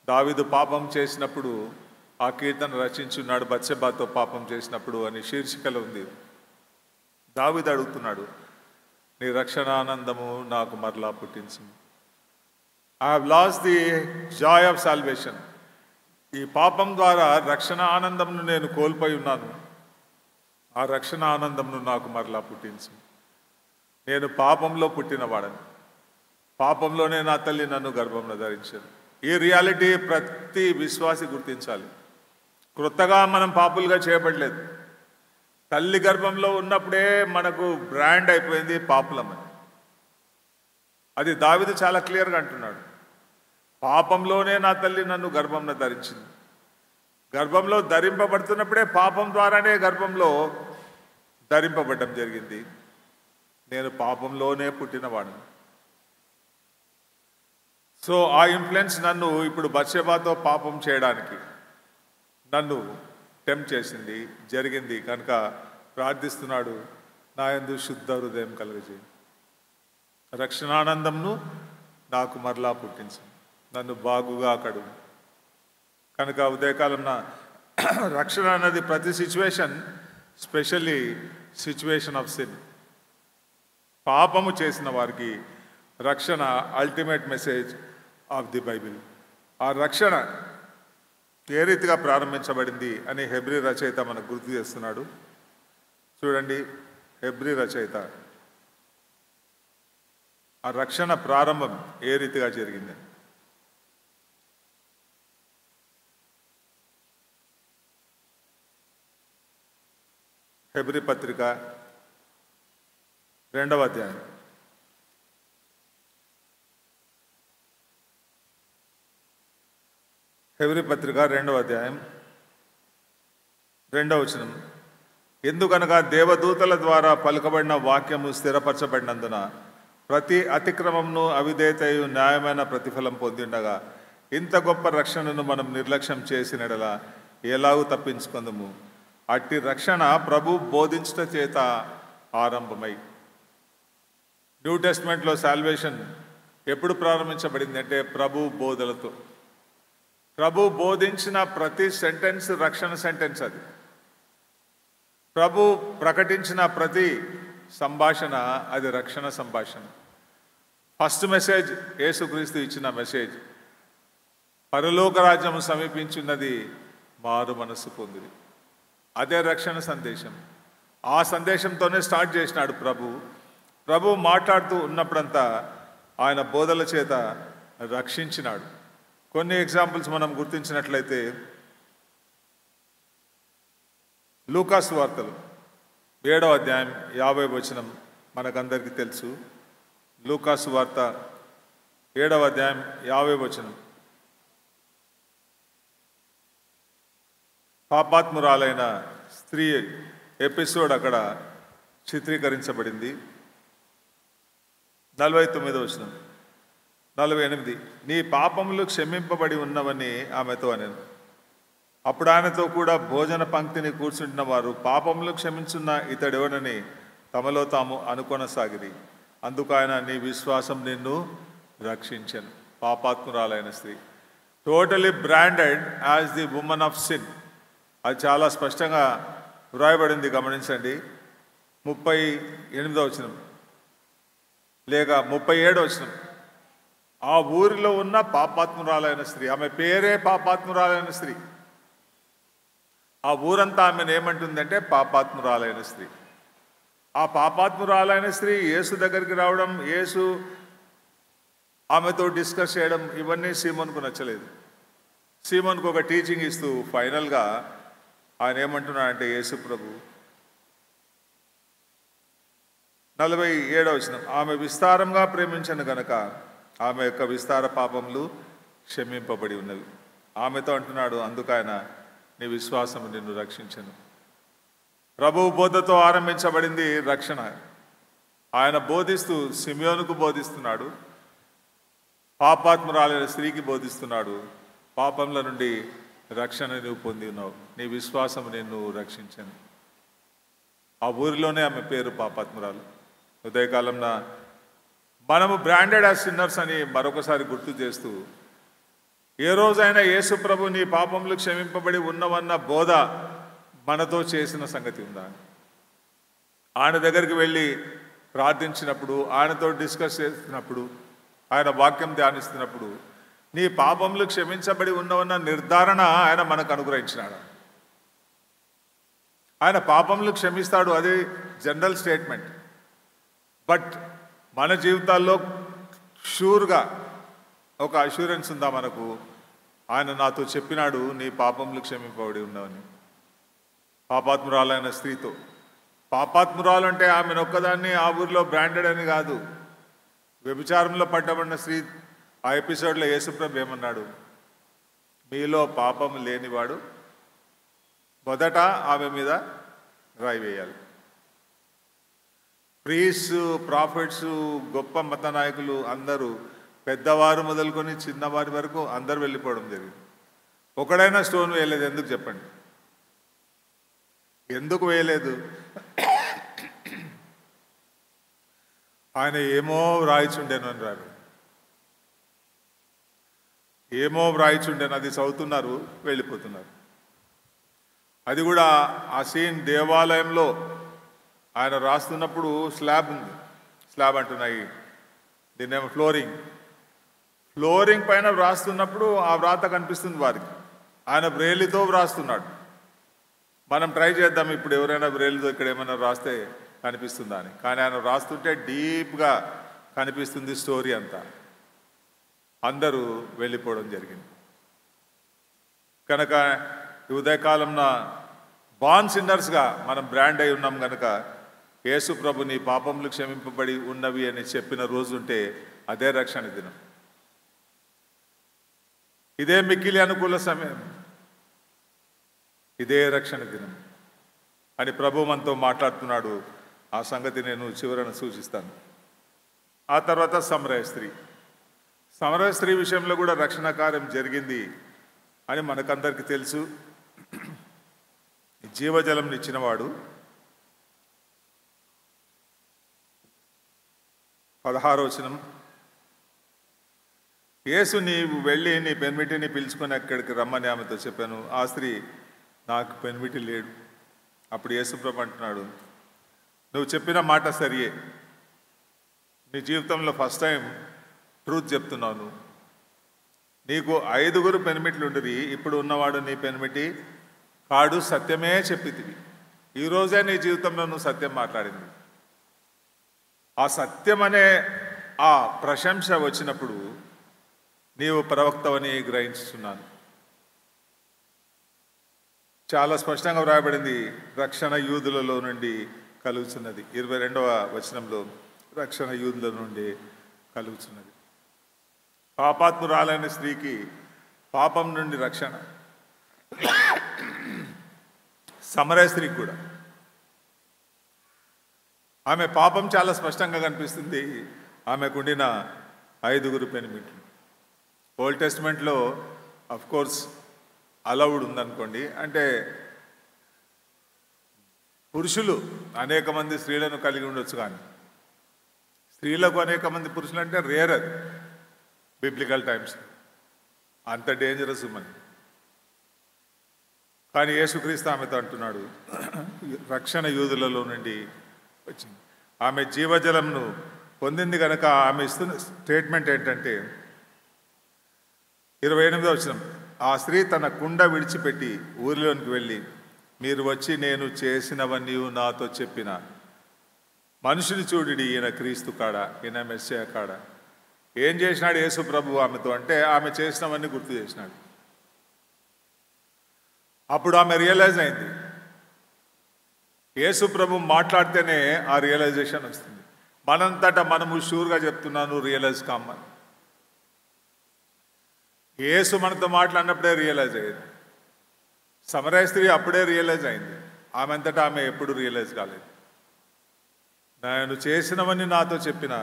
దావీదు పాపం చేసినప్పుడు ఆ కీర్తన రచించున్నాడు, బత్షెబాతో పాపం చేసినప్పుడు అని శీర్షికలో ఉంది. దావీదు అడుగుతున్నాడు, నీ రక్షణానందము నాకు మరలా పుట్టించు. I have lost the joy of salvation. ఈ పాపం ద్వారా రక్షణ ఆనందంను నేను కోల్పోయి ఉన్నాను. ఆ రక్షణ ఆనందంను నాకు మరలా పుట్టించు. నేను పాపంలో పుట్టినవాడని, పాపంలోనే నా తల్లి నన్ను గర్భంలో ధరించాను. ఈ రియాలిటీ ప్రతి విశ్వాసి గుర్తించాలి. క్రొత్తగా మనం పాపులుగా చేయబడలేదు. తల్లి గర్భంలో ఉన్నప్పుడే మనకు బ్రాండ్ అయిపోయింది పాపులమని. అది దావీదు చాలా క్లియర్గా అంటున్నాడు. పాపంలోనే నా తల్లి నన్ను గర్భంలో ధరించింది. గర్భంలో ధరింపబడుతున్నప్పుడే పాపం ద్వారానే గర్భంలో ధరింపబడడం జరిగింది. నేను పాపంలోనే పుట్టినవాడిని. సో ఆ ఇన్ఫ్లుయెన్స్ నన్ను ఇప్పుడు బత్షెబాతో పాపం చేయడానికి నన్ను టెంప్ట్ చేసింది, జరిగింది. కనుక ప్రార్థిస్తున్నాడు, నా యందు శుద్ధ హృదయం కలుగజేయి, రక్షణానందంను నాకు మరలా పుట్టించు, నన్ను బాగుగా కడుగు. కనుక ఉదయకాలం రక్షణ అన్నది ప్రతి situation, specially situation of sin, పాపము చేసిన వారికి రక్షణ ultimate message of the Bible. ఆ రక్షణ ఏ రీతిగా ప్రారంభించబడింది అని హెబ్రీ రచయిత మనకు గుర్తు చేస్తున్నాడు. చూడండి, హెబ్రీ రచయిత ఆ రక్షణ ప్రారంభం ఏ రీతిగా జరిగింది. హెబ్రీ పత్రిక 2వ అధ్యాయం. హెబ్రీ పత్రిక 2వ అధ్యాయం 2వ వచనం. ఎందుకనగా దేవదూతల ద్వారా పలుకబడిన వాక్యము స్థిరపరచబడినందున ప్రతి అతిక్రమమును అవిధేయతయు న్యాయమైన ప్రతిఫలం పొందిండగా ఇంత గొప్ప రక్షణను మనం నిర్లక్ష్యం చేసినడలా ఎలాగూ తప్పించుకుందుము. అట్టి రక్షణ ప్రభు బోధించట చేత ఆరంభమై. న్యూ టెస్ట్మెంట్లో సాల్వేషన్ ఎప్పుడు ప్రారంభించబడింది అంటే ప్రభు బోధలతో. ప్రభు బోధించిన ప్రతి సెంటెన్స్ రక్షణ సెంటెన్స్. అది ప్రభు ప్రకటించిన ప్రతి సంభాషణ అది రక్షణ సంభాషణ. ఫస్ట్ మెసేజ్ యేసుక్రీస్తు ఇచ్చిన మెసేజ్, పరలోక రాజ్యం సమీపించున్నది, మారు మనస్సు పొందిరి. అదే రక్షణ సందేశం. ఆ సందేశంతోనే స్టార్ట్ చేసినాడు ప్రభు మాట్లాడుతూ ఉన్నప్పుడంతా ఆయన బోధల చేత రక్షించినాడు. కొన్ని ఎగ్జాంపుల్స్ మనం గుర్తించినట్లయితే లూకాసు వార్తలు 7వ అధ్యాయం 50వ వచనం మనకందరికీ తెలుసు. లూకాసు వార్త 7వ అధ్యాయం 50వ వచనం. పాపాత్మురాలైన స్త్రీ ఎపిసోడ్ అక్కడ చిత్రీకరించబడింది. 49వ వచనం, 48, నీ పాపములు క్షమింపబడి ఉన్నవని ఆమెతో అనెను. అప్పుడు ఆయనతో కూడా భోజన పంక్తిని కూర్చుంటున్న వారు పాపములు క్షమించున్న ఇతడెవడని తమలో తాము అనుకొనసాగిరి. అందుకు ఆయన, నీ విశ్వాసం నిన్ను రక్షించెను. పాపాత్మురాలైన స్త్రీ totally branded as the women of sin. అది చాలా స్పష్టంగా వ్రాయబడింది, గమనించండి. 38వ వచనం లేక 37వ వచనం. ఆ ఊరిలో ఉన్న పాపాత్మురాలైన స్త్రీ, ఆమె పేరే పాపాత్మురాలైన స్త్రీ. ఆ ఊరంతా ఆమెను ఏమంటుందంటే పాపాత్మురాలైన స్త్రీ. ఆ పాపాత్మురాలైన స్త్రీ యేసు దగ్గరికి రావడం, యేసు ఆమెతో డిస్కస్ చేయడం, ఇవన్నీ సీమోన్కు నచ్చలేదు. సీమోన్కు ఒక టీచింగ్ ఇస్తూ ఫైనల్గా ఆయన ఏమంటున్నాడంటే, యేసు ప్రభు 47వ వచనం, ఆమె విస్తారంగా ప్రేమించను గనక ఆమె యొక్క విస్తార పాపములు క్షమింపబడి ఉన్నవి. ఆమెతో అంటున్నాడు, అందుకు ఆయన, నీ విశ్వాసం నిన్ను రక్షించను. ప్రభువు బోధతో ఆరంభించబడింది రక్షణ. ఆయన బోధిస్తూ సిమియోనుకు బోధిస్తున్నాడు, పాపాత్మురాలైన స్త్రీకి బోధిస్తున్నాడు. పాపంల నుండి రక్షణ నువ్వు పొంది ఉన్నావు, నీ విశ్వాసం నిన్ను రక్షించను. ఆ ఊరిలోనే ఆమె పేరు పాపాత్మురాలు. ఉదయకాలంన మనము బ్రాండెడ్ యాజ్ సిన్నర్స్ అని మరొకసారి గుర్తు చేస్తూ, ఏ రోజైనా యేసు ప్రభు నీ పాపములు క్షమింపబడి ఉన్నవన్న బోధ మనతో చేసిన సంగతి ఉందా? ఆయన దగ్గరికి వెళ్ళి ప్రార్థించినప్పుడు, ఆయనతో డిస్కస్ చేస్తున్నప్పుడు, ఆయన వాక్యం ధ్యానిస్తున్నప్పుడు నీ పాపములు క్షమించబడి ఉన్నవన్న నిర్ధారణ ఆయన మనకు అనుగ్రహించినాడు. ఆయన పాపములు క్షమిస్తాడు, అది జనరల్ స్టేట్మెంట్. బట్ మన జీవితాల్లో షూర్గా ఒక అష్యూరెన్స్ ఉందా మనకు? ఆయన నాతో చెప్పినాడు, నీ పాపములు క్షమింపబడి ఉన్నవని. పాపాత్మురాలైన స్త్రీతో, పాపాత్మురాలు అంటే ఆమెను ఒక్కదాన్ని ఆ ఊరిలో బ్రాండెడ్ అని కాదు. వ్యభిచారంలో పట్టబడిన స్త్రీ, ఆ ఎపిసోడ్లో యేసుప్రభు ఏమన్నాడు? మీలో పాపం లేనివాడు మొదట ఆమె మీద రాయి వేయాలి. ప్రీస్, ప్రాఫిట్స్, గొప్ప మత నాయకులు అందరూ, పెద్దవారు మొదలుకొని చిన్నవారి వరకు అందరూ వెళ్ళిపోవడం జరిగింది. ఒకడైనా స్టోన్ వేయలేదు. ఎందుకు చెప్పండి? ఎందుకు వేయలేదు? ఆయన ఏమో వ్రాయిచుండేను అని రారు. ఏమో వ్రాయిచుండేను, అది చదువుతున్నారు, వెళ్ళిపోతున్నారు. అది కూడా ఆ సీన్ దేవాలయంలో ఆయన రాస్తున్నప్పుడు స్లాబ్ ఉంది. స్లాబ్ అంటున్నాయి, దీన్నేమో ఫ్లోరింగ్ పైన వ్రాస్తున్నప్పుడు ఆ వ్రాత కనిపిస్తుంది వారికి. ఆయన బ్రెయిలీతో వ్రాస్తున్నాడు. మనం ట్రై చేద్దాం, ఇప్పుడు ఎవరైనా బ్రెయిల్తో ఇక్కడ ఏమైనా రాస్తే కనిపిస్తుందా అని. కానీ ఆయన రాస్తుంటే డీప్గా కనిపిస్తుంది స్టోరీ అంతా. అందరూ వెళ్ళిపోవడం జరిగింది. కనుక ఈ ఉదయకాలంన బాన్ సిన్నర్స్గా మనం బ్రాండ్ అయి ఉన్నాం కనుక, యేసు ప్రభు నీ పాపములు క్షమింపబడి ఉన్నవి అని చెప్పిన రోజుంటే అదే రక్షణ దినం. ఇదే మిక్కిలి అనుకూల సమయం, ఇదే రక్షణ దినం అని ప్రభు మనతో మాట్లాడుతున్నాడు. ఆ సంగతి నేను చివరన సూచిస్తాను. ఆ తర్వాత సమరయ స్త్రీ విషయంలో కూడా రక్షణ కార్యం జరిగింది అని మనకందరికీ తెలుసు. జీవజలం ఇచ్చినవాడు 16వ వచనం, యేసు నీవు వెళ్ళి నీ పెనిమిటిని పిలుచుకొని అక్కడికి రమ్మని ఆమెతో చెప్పాను. ఆ స్త్రీ, నాకు పెనిమిటి లేడు. అప్పుడు యేసుప్రభు అంటున్నాడు, నువ్వు చెప్పిన మాట సరియే, నీ జీవితంలో ఫస్ట్ టైం ట్రూత్ చెప్తున్నాను. నీకు 5 పెనిమిట్లు ఉండిరి, ఇప్పుడు ఉన్నవాడు నీ పెనిమిటి కాడు సత్యమే చెప్పితివి. ఈరోజే నీ జీవితంలో నువ్వు సత్యం మాట్లాడింది. ఆ సత్యం అనే ఆ ప్రశంస వచ్చినప్పుడు నీవు ప్రవక్తవని గ్రహించుతున్నాను. చాలా స్పష్టంగా వ్రాయబడింది, రక్షణ యూదులలో నుండి కలుగుతున్నది. 22వ వచనంలో రక్షణ యూదుల నుండి కలుగుతున్నది. పాపాత్మురాలైన స్త్రీకి పాపం నుండి రక్షణ, సమరయ స్త్రీకి కూడా. ఆమె పాపం చాలా స్పష్టంగా కనిపిస్తుంది. ఆమెకుండిన 5 పెనిమిట్లు. ఓల్డ్ టెస్ట్మెంట్లో కోర్స్ అలౌడ్ ఉందనుకోండి, అంటే పురుషులు అనేక మంది స్త్రీలను కలిగి ఉండొచ్చు, కానీ స్త్రీలకు అనేక మంది పురుషులు అంటే రేర్. అది బిబ్లికల్ టైమ్స్ అంత డేంజరస్ ఉమెన్. కానీ యేసుక్రీస్తు ఆమెతో అంటున్నాడు, రక్షణ యూదులలో నుండి వచ్చింది. ఆమె జీవజలంను పొందింది కనుక ఆమె ఇస్తున్న స్టేట్మెంట్ ఏంటంటే 28వ వచనం, ఆ స్త్రీ తన కుండ విడిచిపెట్టి ఊరిలోనికి వెళ్ళి, మీరు వచ్చి నేను చేసినవన్నీ నాతో చెప్పిన మనుషుని చూడుడి, ఈయన క్రీస్తు కాడా, ఈయన మెస్సియా కాడా. ఏం చేసినాడు యేసు ప్రభు ఆమెతో అంటే, ఆమె చేసినవన్నీ గుర్తు చేసినాడు. అప్పుడు ఆమె రియలైజ్ అయింది. యేసు ప్రభు మాట్లాడితేనే ఆ రియలైజేషన్ వస్తుంది. మనంతటా మనము షూర్గా చెప్తున్నాను, రియలైజ్ కామని. యేసు మనతో మాట్లాడినప్పుడే రియలైజ్ అయ్యేది. సమరయ స్త్రీ అప్పుడే రియలైజ్ అయింది. ఆమె అంతటా ఆమె ఎప్పుడు రియలైజ్ కాలేదు. నేను చేసినవన్నీ నాతో చెప్పిన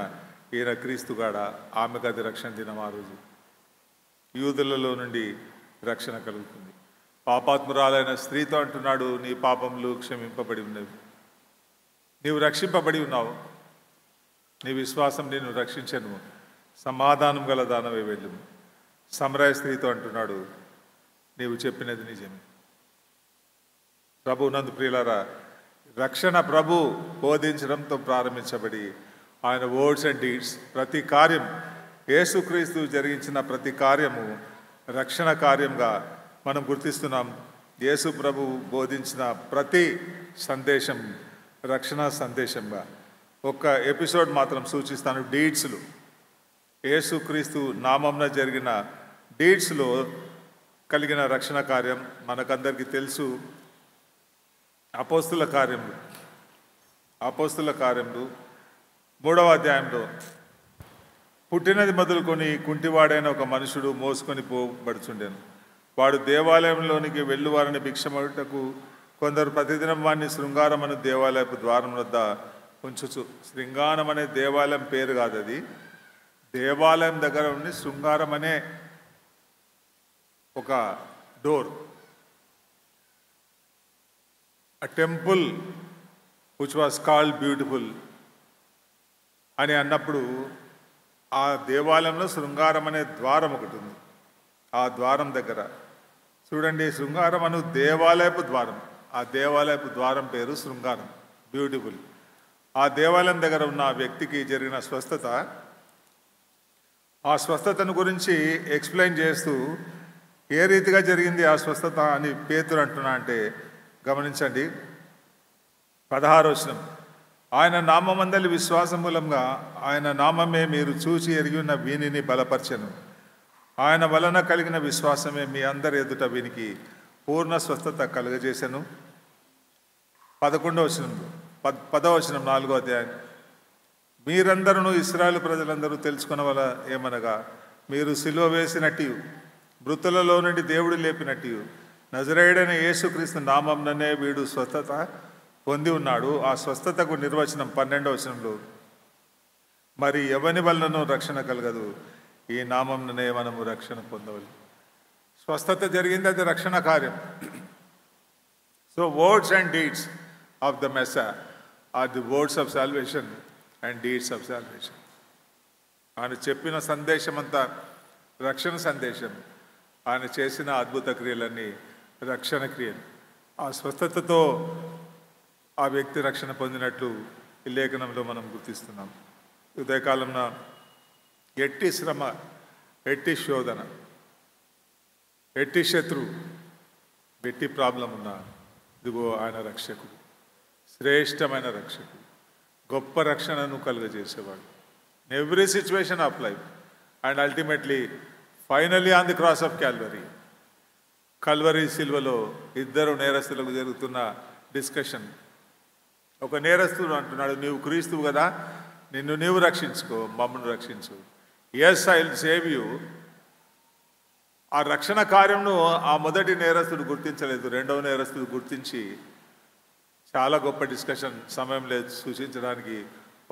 ఈయన క్రీస్తుగాడ. ఆమెకు అది రక్షణ దినం. ఆ రోజు యూదులలో నుండి రక్షణ కలుగుతుంది. పాపాత్మురాలైన స్త్రీతో అంటున్నాడు, నీ పాపములు క్షమింపబడి ఉన్నవి, నీవు రక్షింపబడి ఉన్నావు, నీ విశ్వాసం నిన్ను రక్షించను, సమాధానం గల దానవే వెళ్ళుము. సమరయ స్త్రీతో అంటున్నాడు, నీవు చెప్పినది నిజమే. ప్రభు నందు ప్రియులారా, రక్షణ ప్రభు బోధించడంతో ప్రారంభించబడి ఆయన వర్డ్స్ అండ్ డీడ్స్, ప్రతి కార్యం, యేసుక్రీస్తు జరిగించిన ప్రతి కార్యము రక్షణ కార్యంగా మనం గుర్తిస్తున్నాం. యేసు ప్రభు బోధించిన ప్రతి సందేశం రక్షణ సందేశంగా. ఒక్క ఎపిసోడ్ మాత్రం సూచిస్తాను. డీడ్స్లు, యేసుక్రీస్తు నామంన జరిగిన డీడ్స్లో కలిగిన రక్షణ కార్యం మనకందరికీ తెలుసు. అపోస్తుల కార్యములు 3వ అధ్యాయంలో పుట్టినది మొదలుకొని కుంటివాడైన ఒక మనుషుడు మోసుకొని పోబడుచుండెను. వాడు దేవాలయంలోనికి వెళ్ళువారని భిక్షమడుటకు కొందరు ప్రతిదినం వాడిని శృంగారం అనే దేవాలయపు ద్వారం వద్ద ఉంచుచు. శృంగారం అనే దేవాలయం పేరు కాదు, అది దేవాలయం దగ్గర ఉండి శృంగారం అనే ఒక door, a temple which was called beautiful అని అన్నప్పుడు ఆ దేవాలయంలో శృంగారం అనే ద్వారం ఒకటి ఉంది. ఆ ద్వారం దగ్గర చూడండి, శృంగారం అను దేవాలయపు ద్వారం, ఆ దేవాలయపు ద్వారం పేరు శృంగారం, బ్యూటిఫుల్. ఆ దేవాలయం దగ్గర ఉన్న ఆ వ్యక్తికి జరిగిన స్వస్థత, ఆ స్వస్థతను గురించి ఎక్స్ప్లెయిన్ చేస్తూ ఏ రీతిగా జరిగింది ఆ స్వస్థత అని పేతురు అంటున్నా అంటే గమనించండి. 16వ వచనం, ఆయన నామమందలి విశ్వాసం మూలంగా ఆయన నామమే మీరు చూచి ఎరిగి ఉన్న వీనిని బలపరచెను. ఆయన వలన కలిగిన విశ్వాసమే మీ అందరి ఎదుట వీనికి పూర్ణ స్వస్థత కలుగజేసెను. 11వ వచనంలో 10వ వచనం 4వ అధ్యాయం, మీరందరూ ఇశ్రాయేలు ప్రజలందరూ తెలుసుకునవల ఏమనగా, మీరు సిలువ వేసినట్టు మృతులలో నుండి దేవుడు లేపినట్టు నజరేయుడైన యేసుక్రీస్తు నామంననే వీడు స్వస్థత పొంది ఉన్నాడు. ఆ స్వస్థతకు నిర్వచనం 12వ వచనంలో, మరి ఎవని వలనను రక్షణ కలగదు, ఈ నామంననే మనము రక్షణ పొందవాలి. స్వస్థత జరిగింది, అది రక్షణ కార్యం. So words and deeds of the Messiah are the words of salvation and deeds of salvation. ఆయన చెప్పిన సందేశం అంతా రక్షణ సందేశం, ఆయన చేసిన అద్భుత క్రియలన్నీ రక్షణ క్రియలు. ఆ స్వస్థతతో ఆ వ్యక్తి రక్షణ పొందినట్లు ఈ లేఖనంలో మనం గుర్తిస్తున్నాం. ఉదయకాలంలో ఎట్టి శ్రమ, ఎట్టి శోధన, ఎట్టి శత్రువు వెట్టి ప్రాబ్లం ఉన్నా ఇదిగో ఆయన రక్షకుడు, శ్రేష్టమైన రక్షకుడు, గొప్ప రక్షణను కలుగజేసేవాడు. Every situation of life and ultimately finally on the cross of Calvary సిల్వలో ఇద్దరు నేరస్తులకు జరుగుతున్న డిస్కషన్. ఒక నేరస్తుడు అంటున్నాడు, నీవు క్రీస్తువు కదా, నిన్ను నీవు రక్షించుకో, మమ్మల్ని రక్షించు. Yes, I will save you. ఆ రక్షణ కార్యంను ఆ మొదటి నేరస్తుడు గుర్తించలేదు. రెండవ నేరస్తుడు గుర్తించి చాలా గొప్ప డిస్కషన్, సమయం లేదు సూచించడానికి,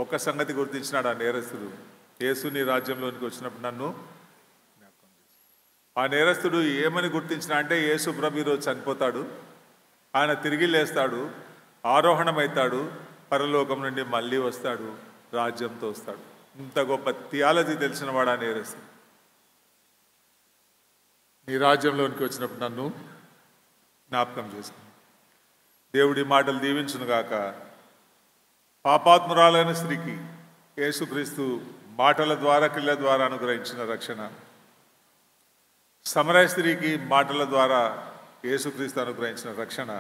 ఒక్క సంగతి గుర్తించినాడు ఆ నేరస్తుడు. యేసు నీ రాజ్యంలోనికి వచ్చినప్పుడు నన్ను జ్ఞాపకం చేసి. ఆ నేరస్తుడు ఏమని గుర్తించిన అంటే, యేసు ప్రభు ఈరోజు చనిపోతాడు, ఆయన తిరిగి లేస్తాడు, ఆరోహణమవుతాడు, పరలోకం నుండి మళ్ళీ వస్తాడు, రాజ్యంతో వస్తాడు. ఇంత గొప్ప థియాలజీ తెలిసిన వాడు ఆ నేరస్తుడు. నీ రాజ్యంలోనికి వచ్చినప్పుడు నన్ను జ్ఞాపకం చేసుకుని. దేవుడి మాటలు దీవించునుగాక. పాపాత్మురాలైన స్త్రీకి యేసుక్రీస్తు మాటల ద్వారా, క్రియల ద్వారా అనుగ్రహించిన రక్షణ, సమరయ స్త్రీకి మాటల ద్వారా యేసుక్రీస్తు అనుగ్రహించిన రక్షణ,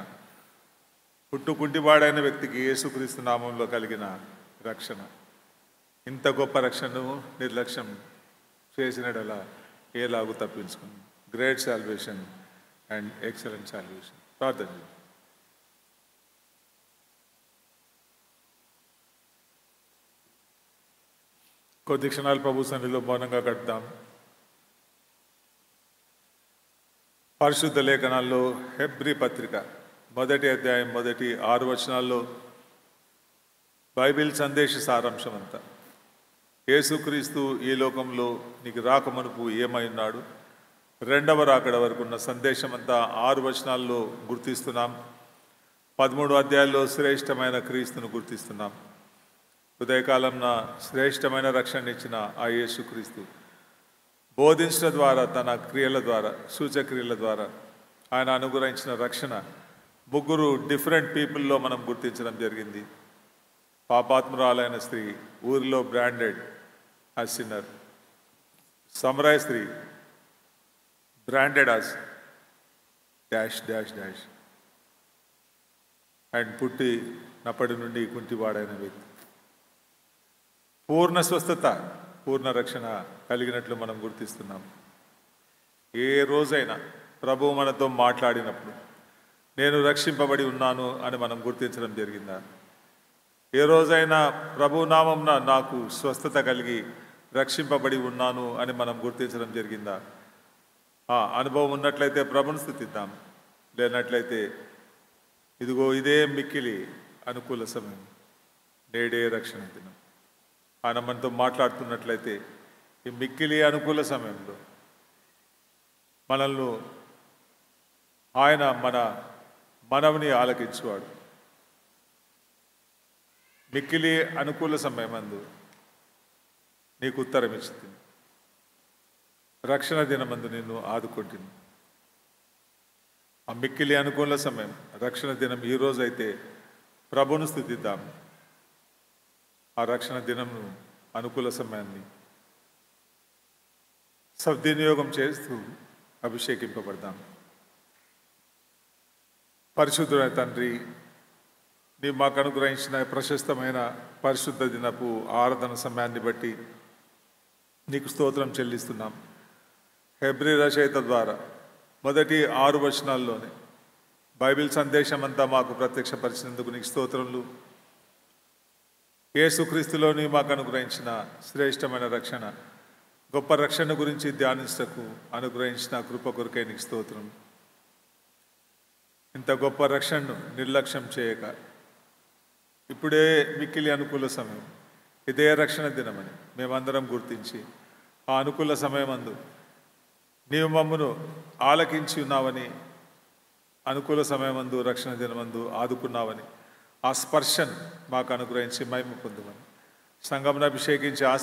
పుట్టుకుంటివాడైన వ్యక్తికి యేసుక్రీస్తు నామంలో కలిగిన రక్షణ. ఇంత గొప్ప రక్షణను నిర్లక్ష్యం చేసినడలా ఏలాగూ తప్పించుకుంది. Great salvation and excellent salvation. ప్రార్థన చేయండి. కొద్ది క్షణాలు ప్రభు సన్నిధిలో మౌనంగా గడుపుదాం. పరిశుద్ధ లేఖనాల్లో హెబ్రీ పత్రిక 1వ అధ్యాయం 6 వచనాల్లో బైబిల్ సందేశ సారాంశం అంతా. యేసుక్రీస్తు ఈ లోకంలో నీకు రాకమునుపు ఏమై ఉన్నాడు, రెండవ రాకడ వరకు ఉన్న సందేశం అంతా 6 వచనాల్లో గుర్తిస్తున్నాం. 13 అధ్యాయాల్లో శ్రేష్టమైన క్రీస్తును గుర్తిస్తున్నాం. ఉదయకాలంన శ్రేష్టమైన రక్షణ ఇచ్చిన ఆ యేసుక్రీస్తు బోధించడం ద్వారా, తన క్రియల ద్వారా, సూచక్రియల ద్వారా ఆయన అనుగ్రహించిన రక్షణ 3 డిఫరెంట్ పీపుల్లో మనం గుర్తించడం జరిగింది. పాపాత్మురాలైన స్త్రీ, ఊరిలో బ్రాండెడ్ as sinner. సమరయ స్త్రీ, branded as dash dash dash. And పుట్టినప్పటి నుండి కుంటివాడైన వ్యక్తి. పూర్ణ స్వస్థత, పూర్ణ రక్షణ కలిగినట్లు మనం గుర్తిస్తున్నాం. ఏ రోజైనా ప్రభువు మనతో మాట్లాడినప్పుడు నేను రక్షింపబడి ఉన్నాను అని మనం గుర్తించడం జరిగిందా? ఏ రోజైనా ప్రభు నామంన నాకు స్వస్థత కలిగి రక్షింపబడి ఉన్నాను అని మనం గుర్తించడం జరిగిందా? అనుభవం ఉన్నట్లయితే ప్రభుని స్తుతిద్దాం. లేనట్లయితే ఇదిగో ఇదే మిక్కిలి అనుకూల సమయం, నేడే రక్షణ దినం. ఆయన మనతో మాట్లాడుతున్నట్లయితే ఈ మిక్కిలి అనుకూల సమయంలో మనల్ని ఆయన మన మనవిని ఆలకించువాడు. మిక్కిలి అనుకూల సమయమందు నీకు ఉత్తరం ఇచ్చింది. రక్షణ దినమందు నిన్ను ఆదుకుంటుంది. ఆ మిక్కిలి అనుకూల సమయం, రక్షణ దినం ఈరోజు అయితే ప్రభును స్తుతిద్దాం. ఆ రక్షణ దినము అనుకూల సమయాన్ని సద్వినియోగం చేస్తూ అభిషేకింపబడదాం. పరిశుద్ధుడైన తండ్రి, నీ మాకు అనుగ్రహించిన ప్రశస్తమైన పరిశుద్ధ దినపు ఆరాధన సమయాన్ని బట్టి నీకు స్తోత్రం చెల్లిస్తున్నాం. హెబ్రీ రచయిత ద్వారా మొదటి 6 వచనాల్లోనే బైబిల్ సందేశం అంతా మాకు ప్రత్యక్షపరిచినందుకు నీకు స్తోత్రములు. యేసుక్రీస్తులోని మాకు అనుగ్రహించిన శ్రేష్టమైన రక్షణ, గొప్ప రక్షణ గురించి ధ్యానించటకు అనుగ్రహించిన కృప కొరకే నీకు స్తోత్రం. ఇంత గొప్ప రక్షణను నిర్లక్ష్యం చేయక ఇప్పుడే మిక్కిలి అనుకూల సమయం, ఇదే రక్షణ దినమని మేమందరం గుర్తించి ఆ అనుకూల సమయమందు నీవు మమ్మను ఆలకించి ఉన్నావని, అనుకూల సమయమందు రక్షణ దినమందు ఆదుకున్నావని, ఆ స్పర్శను మాకు అనుగ్రహించి మహిమ పొందుమని సంఘమును అభిషేకించి